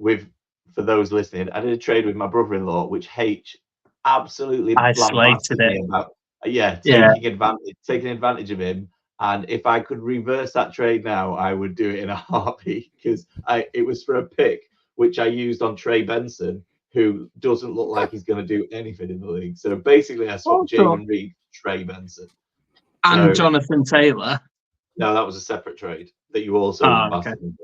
for those listening, I did a trade with my brother-in-law, which H absolutely slated it. About. Taking advantage of him. And if I could reverse that trade now, I would do it in a heartbeat, because it was for a pick, which I used on Trey Benson, who doesn't look like he's going to do anything in the league. So basically, I swapped Jaden Reed, Trey Benson. And Jonathan Taylor. No, that was a separate trade that you also invested in.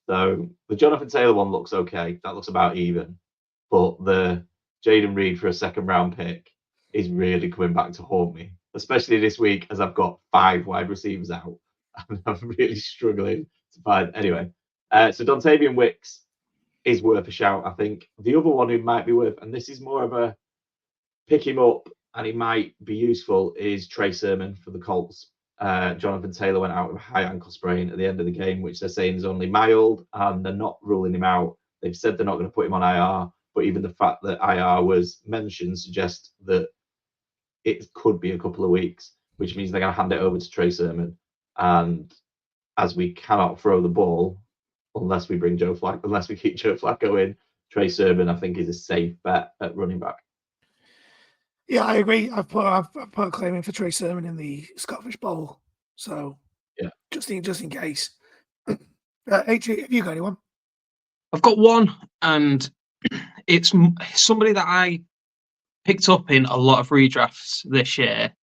So the Jonathan Taylor one looks okay. That looks about even. But the Jaden Reed for a second round pick is really coming back to haunt me, especially this week, as I've got 5 wide receivers out. And I'm really struggling to find. Anyway, so Dontavian Wicks is worth a shout, I think. The other one who might be worth, and this is more of a pick him up and he might be useful, is Trey Sermon for the Colts. Jonathan Taylor went out with a high ankle sprain at the end of the game, which they're saying is only mild, and they're not ruling him out. They've said they're not going to put him on IR, but even the fact that IR was mentioned suggests that it could be a couple of weeks, which means they're going to hand it over to Trey Sermon. And as we cannot throw the ball unless we keep Joe Flacco in, Trey Sermon, I think, is a safe bet at running back. Yeah, I agree. I've put a claim in for Trey Sermon in the Scottish Bowl. So yeah, just in case. H, have you got anyone? I've got one, and it's somebody that I picked up in a lot of redrafts this year,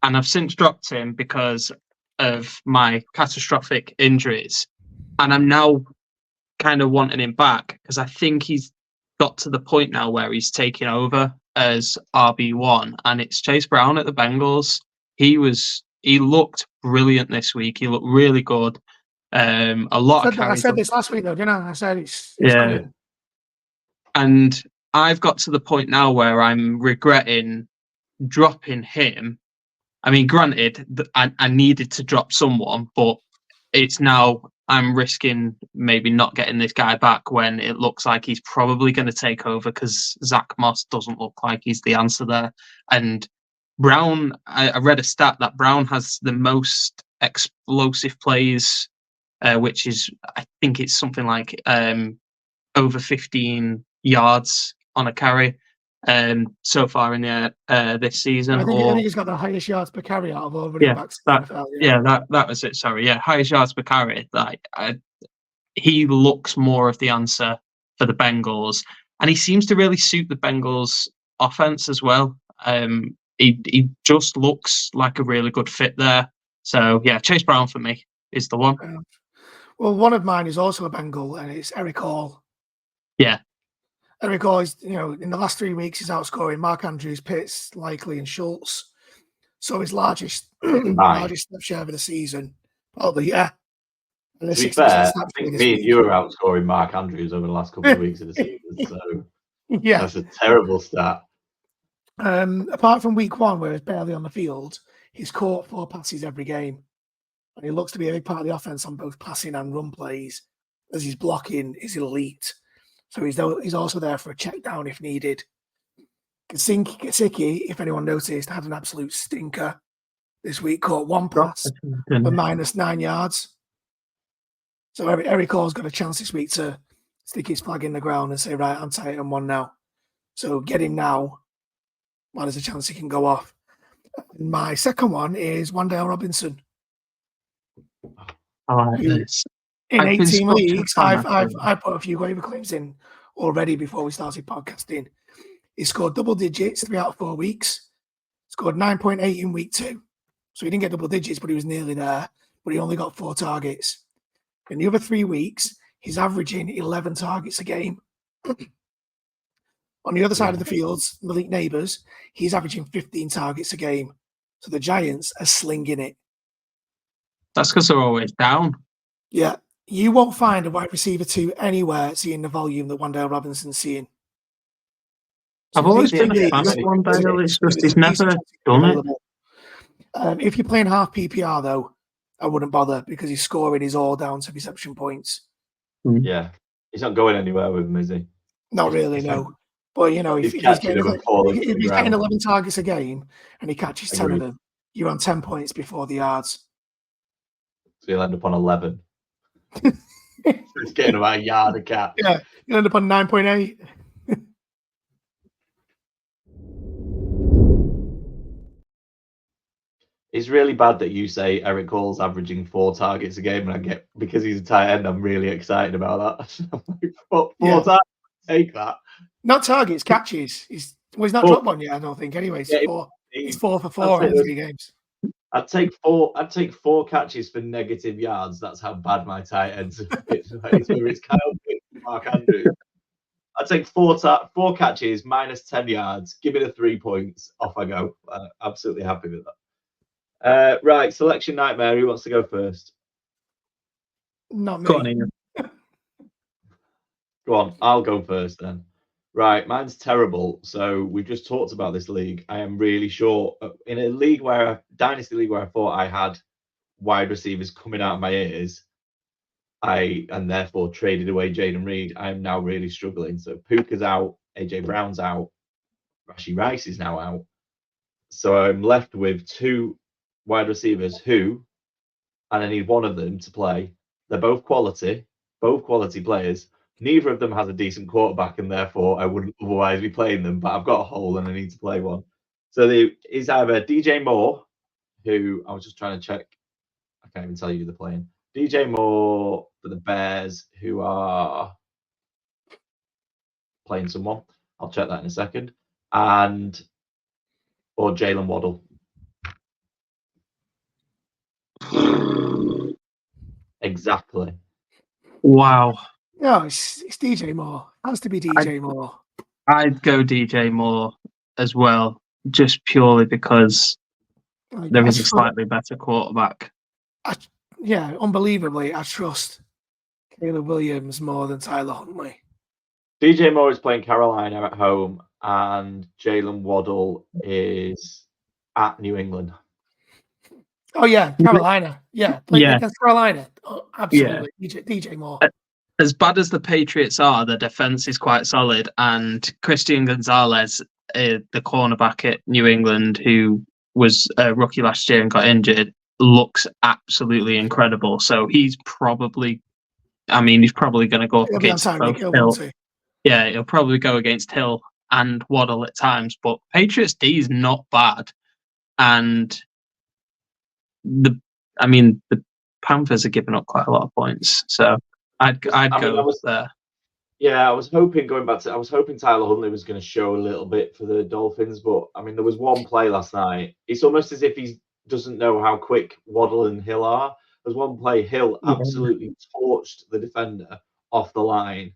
and I've since dropped him because of my catastrophic injuries, and I'm now kind of wanting him back because I think he's got to the point now where he's taking over as RB1, and it's Chase Brown at the Bengals. He looked brilliant this week. He looked really good. A lot of carries. I said this last week though, didn't I? I said it's good. And I've got to the point now where I'm regretting dropping him. I mean, granted, I needed to drop someone, but it's now I'm risking maybe not getting this guy back when it looks like he's probably going to take over, because Zach Moss doesn't look like he's the answer there. And Brown, I read a stat that Brown has the most explosive plays, which is, I think it's something like over 15 yards on a carry so far in the this season. I think he's got the highest yards per carry out of all running backs in the NFL. That was it. Sorry, highest yards per carry. He looks more of the answer for the Bengals, and he seems to really suit the Bengals offense as well. He just looks like a really good fit there. So yeah, Chase Brown for me is the one. Well, one of mine is also a Bengal, and it's Eric Hall. Yeah. Eric Hall is, in the last 3 weeks, he's outscoring Mark Andrews, Pitts, Likely, and Schultz. So his largest snap share of the season, probably, yeah. To be fair, I think me and you are outscoring Mark Andrews over the last couple of weeks of the season. So yeah, that's a terrible stat. Apart from week 1, where he's barely on the field, he's caught 4 passes every game. And he looks to be a big part of the offense on both passing and run plays, as his blocking is elite. So he's also there for a check down if needed. Gesicki, if anyone noticed, had an absolute stinker this week, caught 1 pass for -9 yards. So Eric Hall's got a chance this week to stick his flag in the ground and say, right, I'm tight on 1 now. So get him now while there's a chance he can go off. And my second one is Wan'Dale Robinson. I like this. In 18 leagues, I put a few waiver claims in already before we started podcasting. He scored double digits 3 out of 4 weeks. Scored 9.8 in week 2. So he didn't get double digits, but he was nearly there. But he only got 4 targets. In the other 3 weeks, he's averaging 11 targets a game. On the other side of the field, Malik Neighbors, he's averaging 15 targets a game. So the Giants are slinging it. That's because they're always down. Yeah. You won't find a wide receiver 2 anywhere seeing the volume that Wan'Dale Robinson's seeing. So I've always been a fan of Wan'Dale. It's just he's never done it. If you're playing half PPR, though, I wouldn't bother because his scoring is all down to reception points. Yeah. He's not going anywhere with him, is he? Not really, no. But, if he's getting 11 targets a game and he catches 10 of them, you're on 10 points before the yards. So you'll end up on 11. It's getting about a yard a cap. Yeah, you'll end up on 9.8. It's really bad that you say Eric Hall's averaging 4 targets a game, and because he's a tight end, I'm really excited about that. 4 targets, take that. Not targets, catches. He's not dropped one yet, I don't think. Anyway, he's 4 for 4 in 3 games. I'd take 4 catches for negative yards. That's how bad my tight ends are. Whether it's Kyle Pitts or Mark Andrews. I'd take 4 catches, -10 yards. Give it a 3 points. Off I go. Absolutely happy with that. Right, selection nightmare. Who wants to go first? Not me. Go on, Ian. Go on, I'll go first then. Right, mine's terrible. So we've just talked about this league. I am really short in a dynasty league where I thought I had wide receivers coming out of my ears. And therefore traded away Jaden Reed. I am now really struggling. So Puka's out, AJ Brown's out, Rashee Rice is now out. So I'm left with 2 wide receivers and I need one of them to play. They're both quality players. Neither of them has a decent quarterback, and therefore I wouldn't otherwise be playing them. But I've got a hole, and I need to play one. So is either DJ Moore, who I was just trying to check. I can't even tell you who they're playing. DJ Moore for the Bears, who are playing someone. I'll check that in a second. Or Jalen Waddle. Exactly. Wow. No, it's DJ Moore. It has to be DJ Moore. I'd go DJ Moore as well, just purely because there is a slightly better quarterback. Unbelievably, I trust Caleb Williams more than Tyler Huntley. DJ Moore is playing Carolina at home, and Jalen Waddle is at New England. Oh, yeah, Carolina. Yeah, against Carolina. Oh, absolutely. Yeah. DJ Moore. As bad as the Patriots are, the defense is quite solid, and Christian Gonzalez, the cornerback at New England, who was a rookie last year and got injured, looks absolutely incredible. So he's probably going to go up He'll be on against Tyreek both Hill, Hill. won't he? Yeah, he'll probably go against Hill and Waddle at times, but Patriots D is not bad. And the Panthers are giving up quite a lot of points, so I'd go there. Yeah, I was hoping Tyler Huntley was going to show a little bit for the Dolphins, but I mean, there was one play last night. It's almost as if he doesn't know how quick Waddle and Hill are. There's one play, Hill absolutely torched the defender off the line,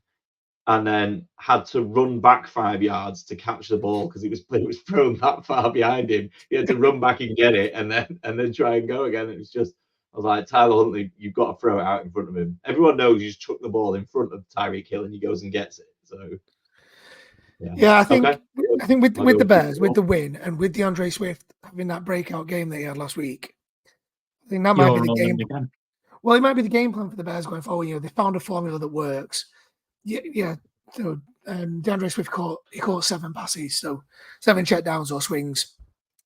and then had to run back 5 yards to catch the ball because it was thrown that far behind him. He had to run back and get it, and then try and go again. It was just, I was like, Tyler Huntley, you've got to throw it out in front of him. Everyone knows you just chuck the ball in front of Tyreek Hill and he goes and gets it. So yeah, I think with the Bears, with the win, and with DeAndre Swift having that breakout game that he had last week, I think that might be the game. Again. Well, it might be the game plan for the Bears going forward. You know, they found a formula that works. Yeah. So DeAndre Swift caught 7 passes, so 7 checkdowns or swings,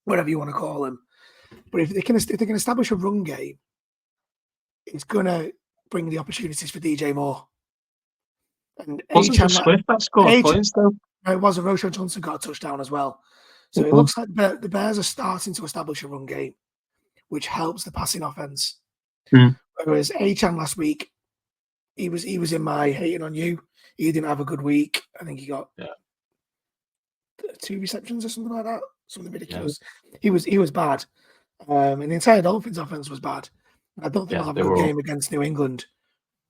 whatever you want to call them. But if they can establish a run game, it's gonna bring the opportunities for DJ Moore. And wasn't Swift that scored points though? It was. Roschon Johnson got a touchdown as well. So it looks like the Bears are starting to establish a run game, which helps the passing offense. Whereas Achane last week, he was in my hating on you. He didn't have a good week. I think he got 2 receptions or something like that. Something ridiculous. Yeah. He was bad. And the entire Dolphins offense was bad. I don't think he'll have a good game against New England.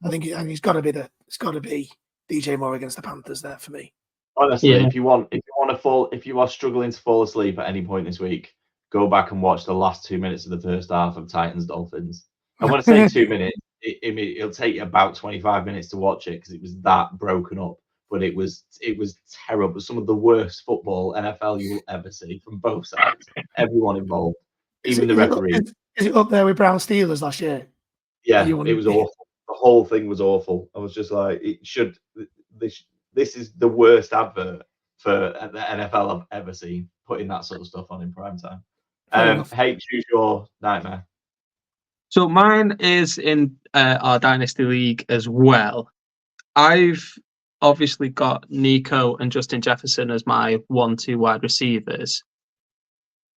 I think it's got to be DJ Moore against the Panthers there for me. Honestly, if you are struggling to fall asleep at any point this week, go back and watch the last 2 minutes of the first half of Titans Dolphins. I want to say 2 minutes. It'll take you about 25 minutes to watch it because it was that broken up. But it was terrible. Some of the worst football NFL you will ever see from both sides. Everyone involved, even the referee. Is it up there with Brown Steelers last year? Yeah, it was awful. The whole thing was awful. I was just like, this is the worst advert for the NFL I've ever seen, putting that sort of stuff on in prime time. Hey, choose your nightmare. So mine is in our Dynasty League as well. I've obviously got Nico and Justin Jefferson as my 1-2 wide receivers.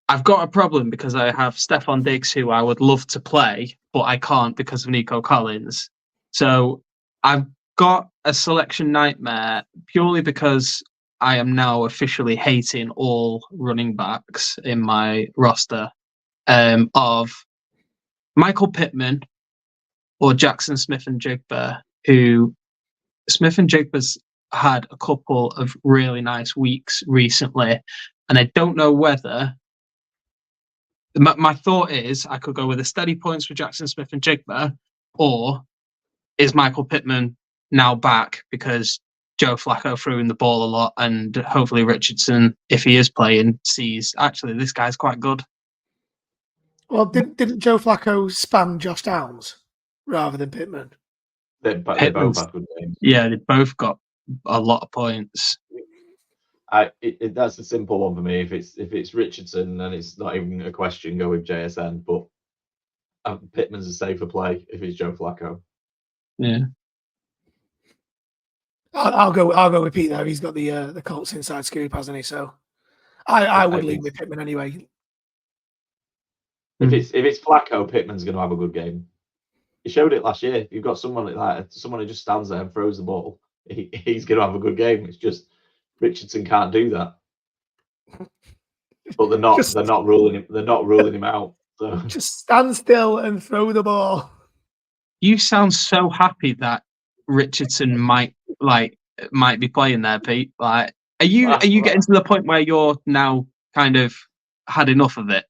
I've got a problem because I have Stephon Diggs, who I would love to play, but I can't because of Nico Collins. So I've got a selection nightmare purely because I am now officially hating all running backs in my roster of Michael Pittman or Jackson Smith-Njigba, who Smith-Njigba's had a couple of really nice weeks recently, and I don't know whether my thought is I could go with a steady points for Jackson Smith-Njigba, or is Michael Pittman now back because Joe Flacco threw in the ball a lot, and hopefully Richardson, if he is playing, sees actually this guy's quite good. Well, didn't Joe Flacco spam Josh Downs rather than Pittman? They both had good games. Yeah, they both got a lot of points. That's a simple one for me. If it's Richardson, then it's not even a question. Go with JSN, but Pittman's a safer play if it's Joe Flacco. Yeah, I'll go with Pete there. He's got the Colts inside scoop, hasn't he? So I would leave with Pittman anyway. If it's Flacco, Pittman's going to have a good game. He showed it last year. You've got someone who just stands there and throws the ball. He's going to have a good game. It's just Richardson can't do that. But they're not ruling him out. So. Just stand still and throw the ball. You sound so happy that Richardson might be playing there, Pete. Like, are you getting to the point where you're now kind of had enough of it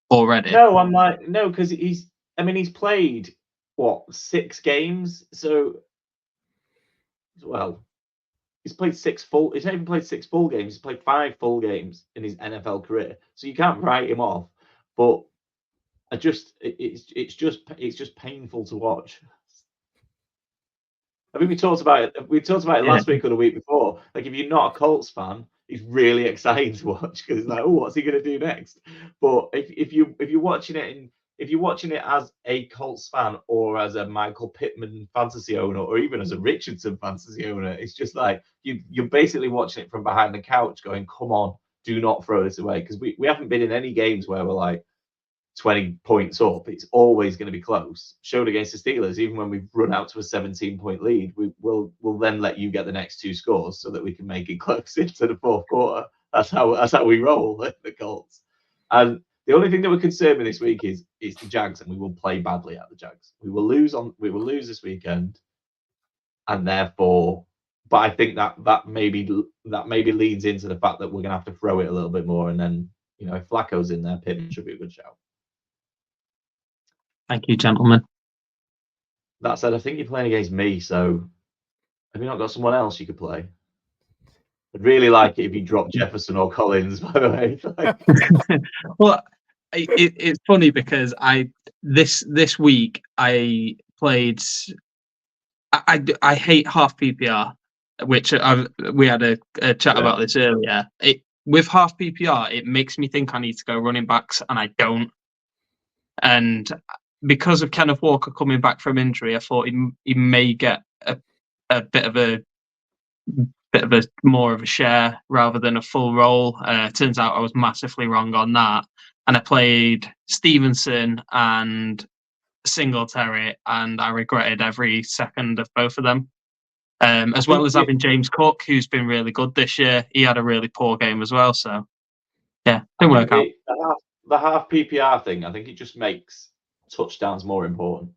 already? No, I'm like no, because he's played 6 games. So he's played 6 full. He's not even played 6 full games. He's played 5 full games in his NFL career. So you can't write him off. But it's just painful to watch. I think we talked about it. We talked about it last week or the week before. Like, if you're not a Colts fan, it's really exciting to watch because it's like, oh, what's he going to do next? But if you're watching it if you're watching it as a Colts fan or as a Michael Pittman fantasy owner or even as a Richardson fantasy owner, it's just like you're basically watching it from behind the couch going, come on, do not throw this away. Because we haven't been in any games where we're like 20 points up. It's always going to be close. Showed against the Steelers, even when we've run out to a 17-point lead, we'll then let you get the next 2 scores so that we can make it close into the fourth quarter. That's how we roll, the Colts. And the only thing that would concern me this week is the Jags, and we will play badly at the Jags. We will lose this weekend, and therefore, but I think that maybe leads into the fact that we're gonna have to throw it a little bit more, and then if Flacco's in there, Pittman should be a good shout. Thank you, gentlemen. That said, I think you're playing against me, so have you not got someone else you could play? I'd really like it if you dropped Jefferson or Collins, by the way. Well, it's funny because this week I played. I hate half PPR, which we had a chat about this earlier. With half PPR, it makes me think I need to go running backs, and I don't. And because of Kenneth Walker coming back from injury, I thought he may get a bit of a more of a share rather than a full role. Turns out I was massively wrong on that, and I played Stevenson and Singletary, and I regretted every second of both of them. As well as having James Cook, who's been really good this year. He had a really poor game as well, so yeah, didn't work out. The half PPR thing, I think it just makes touchdowns more important.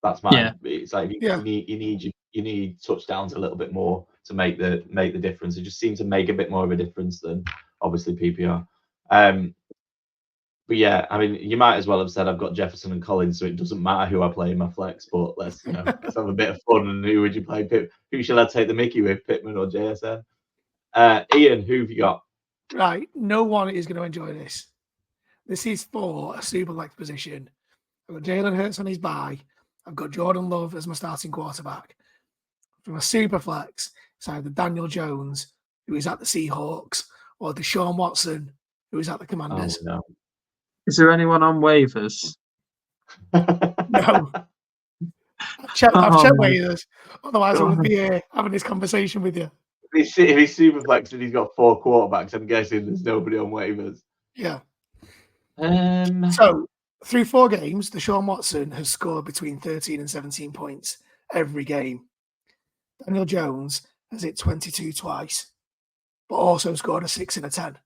That's mine. Yeah. It's like you need touchdowns a little bit more to make the difference. It just seems to make a bit more of a difference than obviously PPR. But yeah, I mean, you might as well have said I've got Jefferson and Collins, so it doesn't matter who I play in my flex. But let's have a bit of fun. And who would you play? Who shall I take the mickey with, Pittman or JSN? Ian, who have you got? Right, no one is going to enjoy this. This is for a super flex position. I've got Jalen Hurts on his bye. I've got Jordan Love as my starting quarterback. From a super flex, it's either Daniel Jones, who is at the Seahawks, or Deshaun Watson, who is at the Commanders. Oh, no. Is there anyone on waivers? No. I've checked waivers. Otherwise, I wouldn't be here having this conversation with you. If he's super flex and he's got 4 quarterbacks, I'm guessing there's nobody on waivers. Yeah. So, through 4 games, Deshaun Watson has scored between 13 and 17 points every game. Daniel Jones has hit 22 twice, but also scored a 6 and a 10.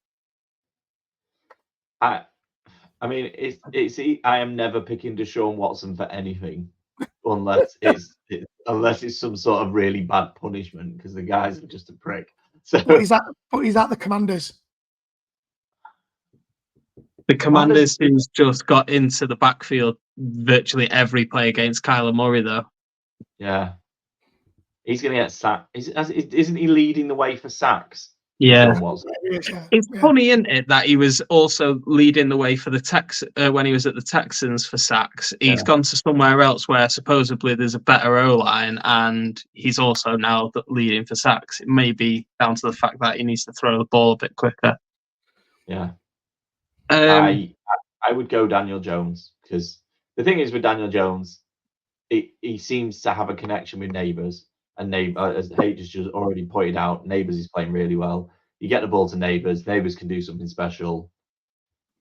I mean, I am never picking Deshaun Watson for anything unless it's some sort of really bad punishment because the guys are just a prick. So, but he's at the Commanders. The Commanders who's just got into the backfield virtually every play against Kyler Murray, though. Yeah. He's going to get sacked. Isn't he leading the way for sacks? Yeah. It's funny, isn't it, that he was also leading the way for the when he was at the Texans for sacks. He's gone to somewhere else where supposedly there's a better O-line, and he's also now leading for sacks. It may be down to the fact that he needs to throw the ball a bit quicker. Yeah. I would go Daniel Jones, because the thing is with Daniel Jones, he seems to have a connection with Neighbors. And as H just already pointed out, Neighbors is playing really well. You get the ball to Neighbors. Neighbors can do something special.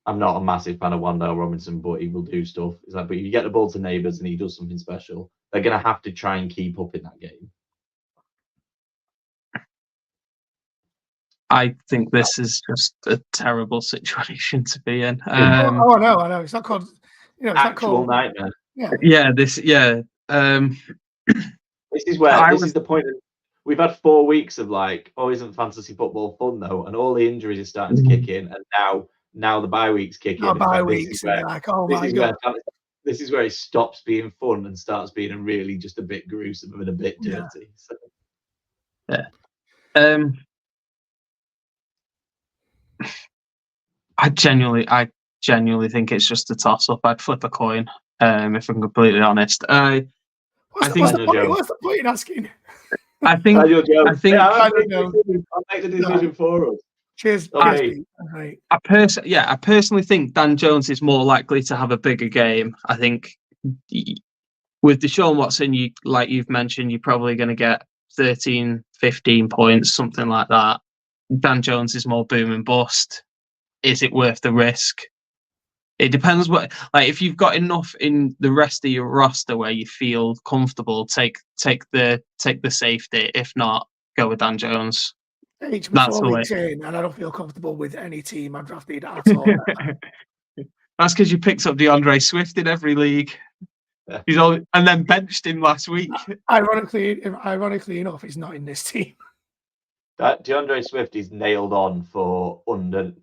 I'm not a massive fan of Wan'Dale Robinson, but he will do stuff. It's like, but you get the ball to Neighbors and he does something special. They're going to have to try and keep up in that game. I think this is just a terrible situation to be in. I know. It's not called. It's not called nightmare. Yeah. This is where this is the point. We've had 4 weeks of like, isn't fantasy football fun though? And all the injuries are starting to kick in, and now the bye weeks kick in. This is where it stops being fun and starts being really just a bit gruesome and a bit dirty. So. Yeah. I genuinely think it's just a toss up. I'd flip a coin, if I'm completely honest. What's the point in asking? I think I'll make the decision for us. Cheers. Okay. Right. I personally think Dan Jones is more likely to have a bigger game. I think with Deshaun Watson, you've mentioned, you're probably going to get 13, 15 points, something like that. Dan Jones is more boom and bust. Is it worth the risk? It depends if you've got enough in the rest of your roster where you feel comfortable, take the safety. If not, go with Dan Jones. That's 4 weeks in, and I don't feel comfortable with any team I've drafted at all. That's because you picked up DeAndre Swift in every league. And then benched him last week. Ironically enough, he's not in this team. DeAndre Swift is nailed on for under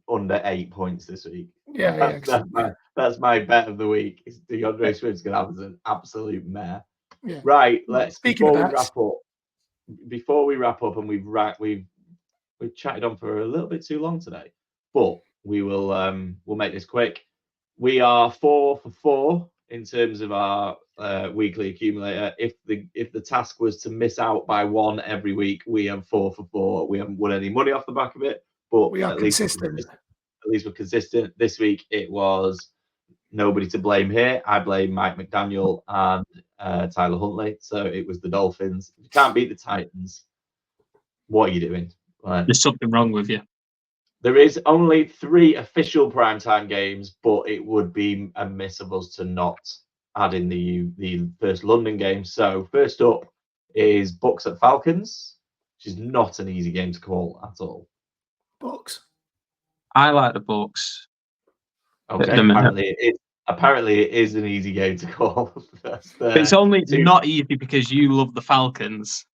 8 points this week. That's my bet of the week. DeAndre Swift's going to have an absolute mare. Yeah. Right. Before we wrap up, and we've chatted on for a little bit too long today, but we'll make this quick. We are 4 for 4 in terms of our weekly accumulator. If the task was to miss out by 1 every week, we have 4 for 4. We haven't won any money off the back of it, but we are consistent. At least we're consistent. This week it was nobody to blame here. I blame Mike McDaniel and Tyler Huntley. So it was the Dolphins. If you can't beat the Titans, what are you doing? There's something wrong with you. There is only 3 official primetime games, but it would be a miss of us to not add in the first London game. So first up is Bucks at Falcons, which is not an easy game to call at all. Bucks. I like the Bucks. Okay, apparently it is an easy game to call. It's only not easy because you love the Falcons.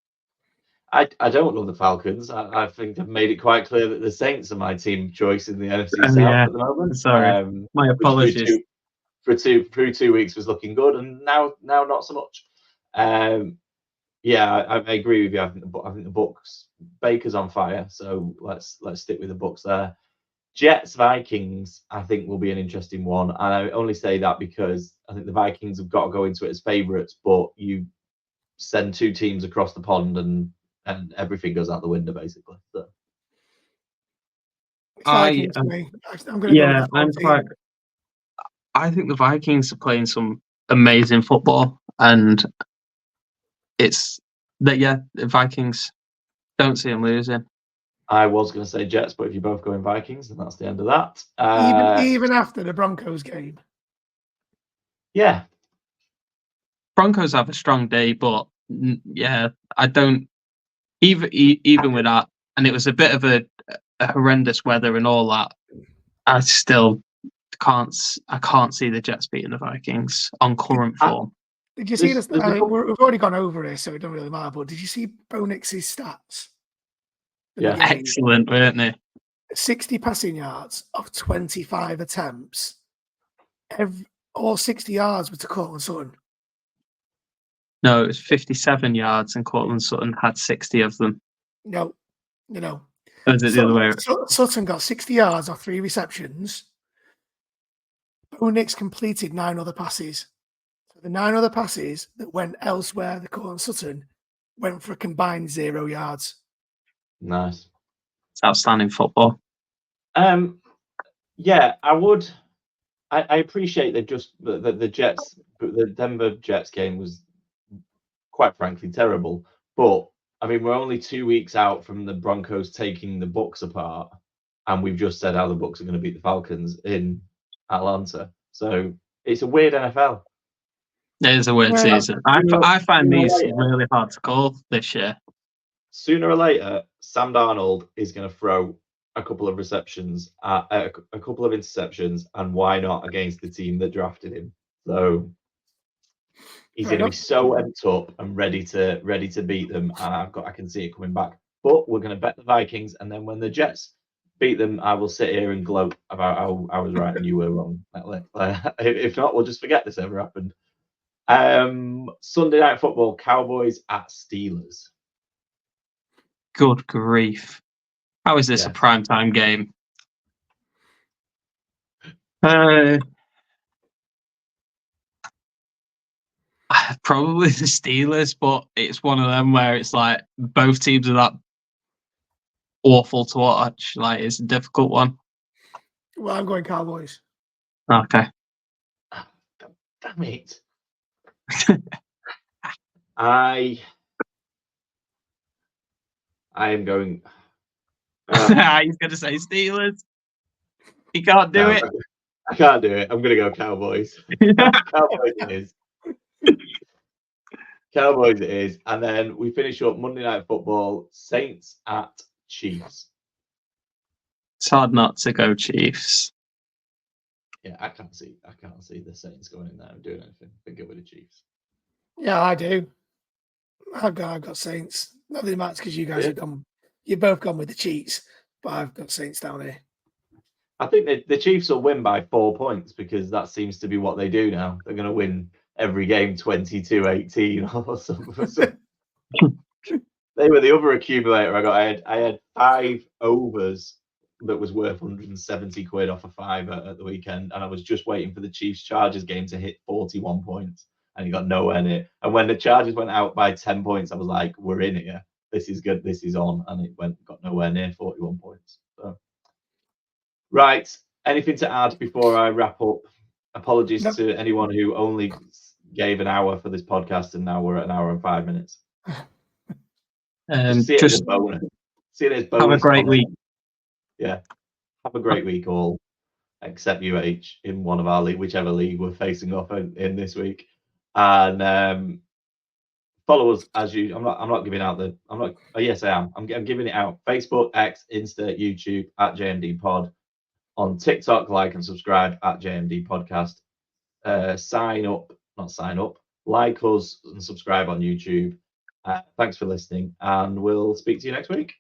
I don't love the Falcons. I think I've made it quite clear that the Saints are my team choice in the NFC South at the moment. Sorry, my apologies. Through 2 weeks was looking good, and now not so much. I agree with you. I think the Bucks. Baker's on fire, so let's stick with the Bucks there. Jets Vikings, I think, will be an interesting one, and I only say that because I think the Vikings have got to go into it as favourites, but you send 2 teams across the pond and everything goes out the window, basically. So. I think the Vikings are playing some amazing football, and the Vikings, don't see them losing. I was going to say Jets, but if you're both going Vikings, then that's the end of that. Even after the Broncos game. Yeah. Broncos have a strong day, but I don't. Even with that, and it was a bit of a horrendous weather and all that, I still can't see the Jets beating the Vikings on current form. Did you see this? We've already gone over this, so it don't really matter. But did you see Bo Nix's stats? Yeah, excellent, weren't they? 60 passing yards of 25 attempts. All 60 yards were to Courtland Sutton. No, it was 57 yards, and Courtland Sutton had 60 of them. No. Or is it the other way? Sutton got 60 yards off 3 receptions. Bo Nix completed 9 other passes. So the 9 other passes that went elsewhere, the Courtland Sutton, went for a combined 0 yards. Nice. It's outstanding football. Yeah, I would. I appreciate that the Jets, the Denver Jets game was quite frankly terrible. But I mean, we're only 2 weeks out from the Broncos taking the Bucks apart, and we've just said how the Bucks are going to beat the Falcons in Atlanta. So it's a weird NFL. It is a weird season. I find these really hard to call this year. Sooner or later, Sam Darnold is going to throw a couple of receptions, a couple of interceptions, and why not against the team that drafted him? So he's going to be so amped up and ready to beat them, and I can see it coming back. But we're going to bet the Vikings, and then when the Jets beat them, I will sit here and gloat about how I was right and you were wrong. If not, we'll just forget this ever happened. Sunday Night Football, Cowboys at Steelers. Good grief. How is this a primetime game? Probably the Steelers, but it's one of them where it's like both teams are that awful to watch. Like, it's a difficult one. Well, I'm going Cowboys. Okay. Damn it. I am going. He's going to say Steelers. He can't do it. I can't do it. I'm going to go Cowboys. Cowboys it is. Cowboys it is. And then we finish up Monday Night Football, Saints at Chiefs. It's hard not to go Chiefs. Yeah, I can't see the Saints going in there and doing anything. I think go with the Chiefs. Yeah, I do. I've got Saints. Not that it matters because you guys have gone. You've both gone with the Chiefs, but I've got Saints down here. I think the Chiefs will win by 4 points because that seems to be what they do now. They're going to win every game 22-18 or something. They were the other accumulator I got. I had 5 overs that was worth 170 quid off a fiver at the weekend, and I was just waiting for the Chiefs Chargers game to hit 41 points, and he got nowhere near. And when the Chargers went out by 10 points, I was like, "We're in here. This is good. This is on." And it got nowhere near 41 points. So, right. Anything to add before I wrap up? Apologies to anyone who only gave an hour for this podcast, and now we're at an hour and 5 minutes. See it as a bonus. See it as bonus. Have a great week. Yeah. Have a great week, all, except UH in one of our league, whichever league we're facing off in this week. And follow us as you. I'm not giving out the. I'm not. Oh, yes, I am. I'm giving it out. Facebook, X, Insta, YouTube at JMD Pod. On TikTok, like and subscribe at JMD Podcast. Like us and subscribe on YouTube. Thanks for listening, and we'll speak to you next week.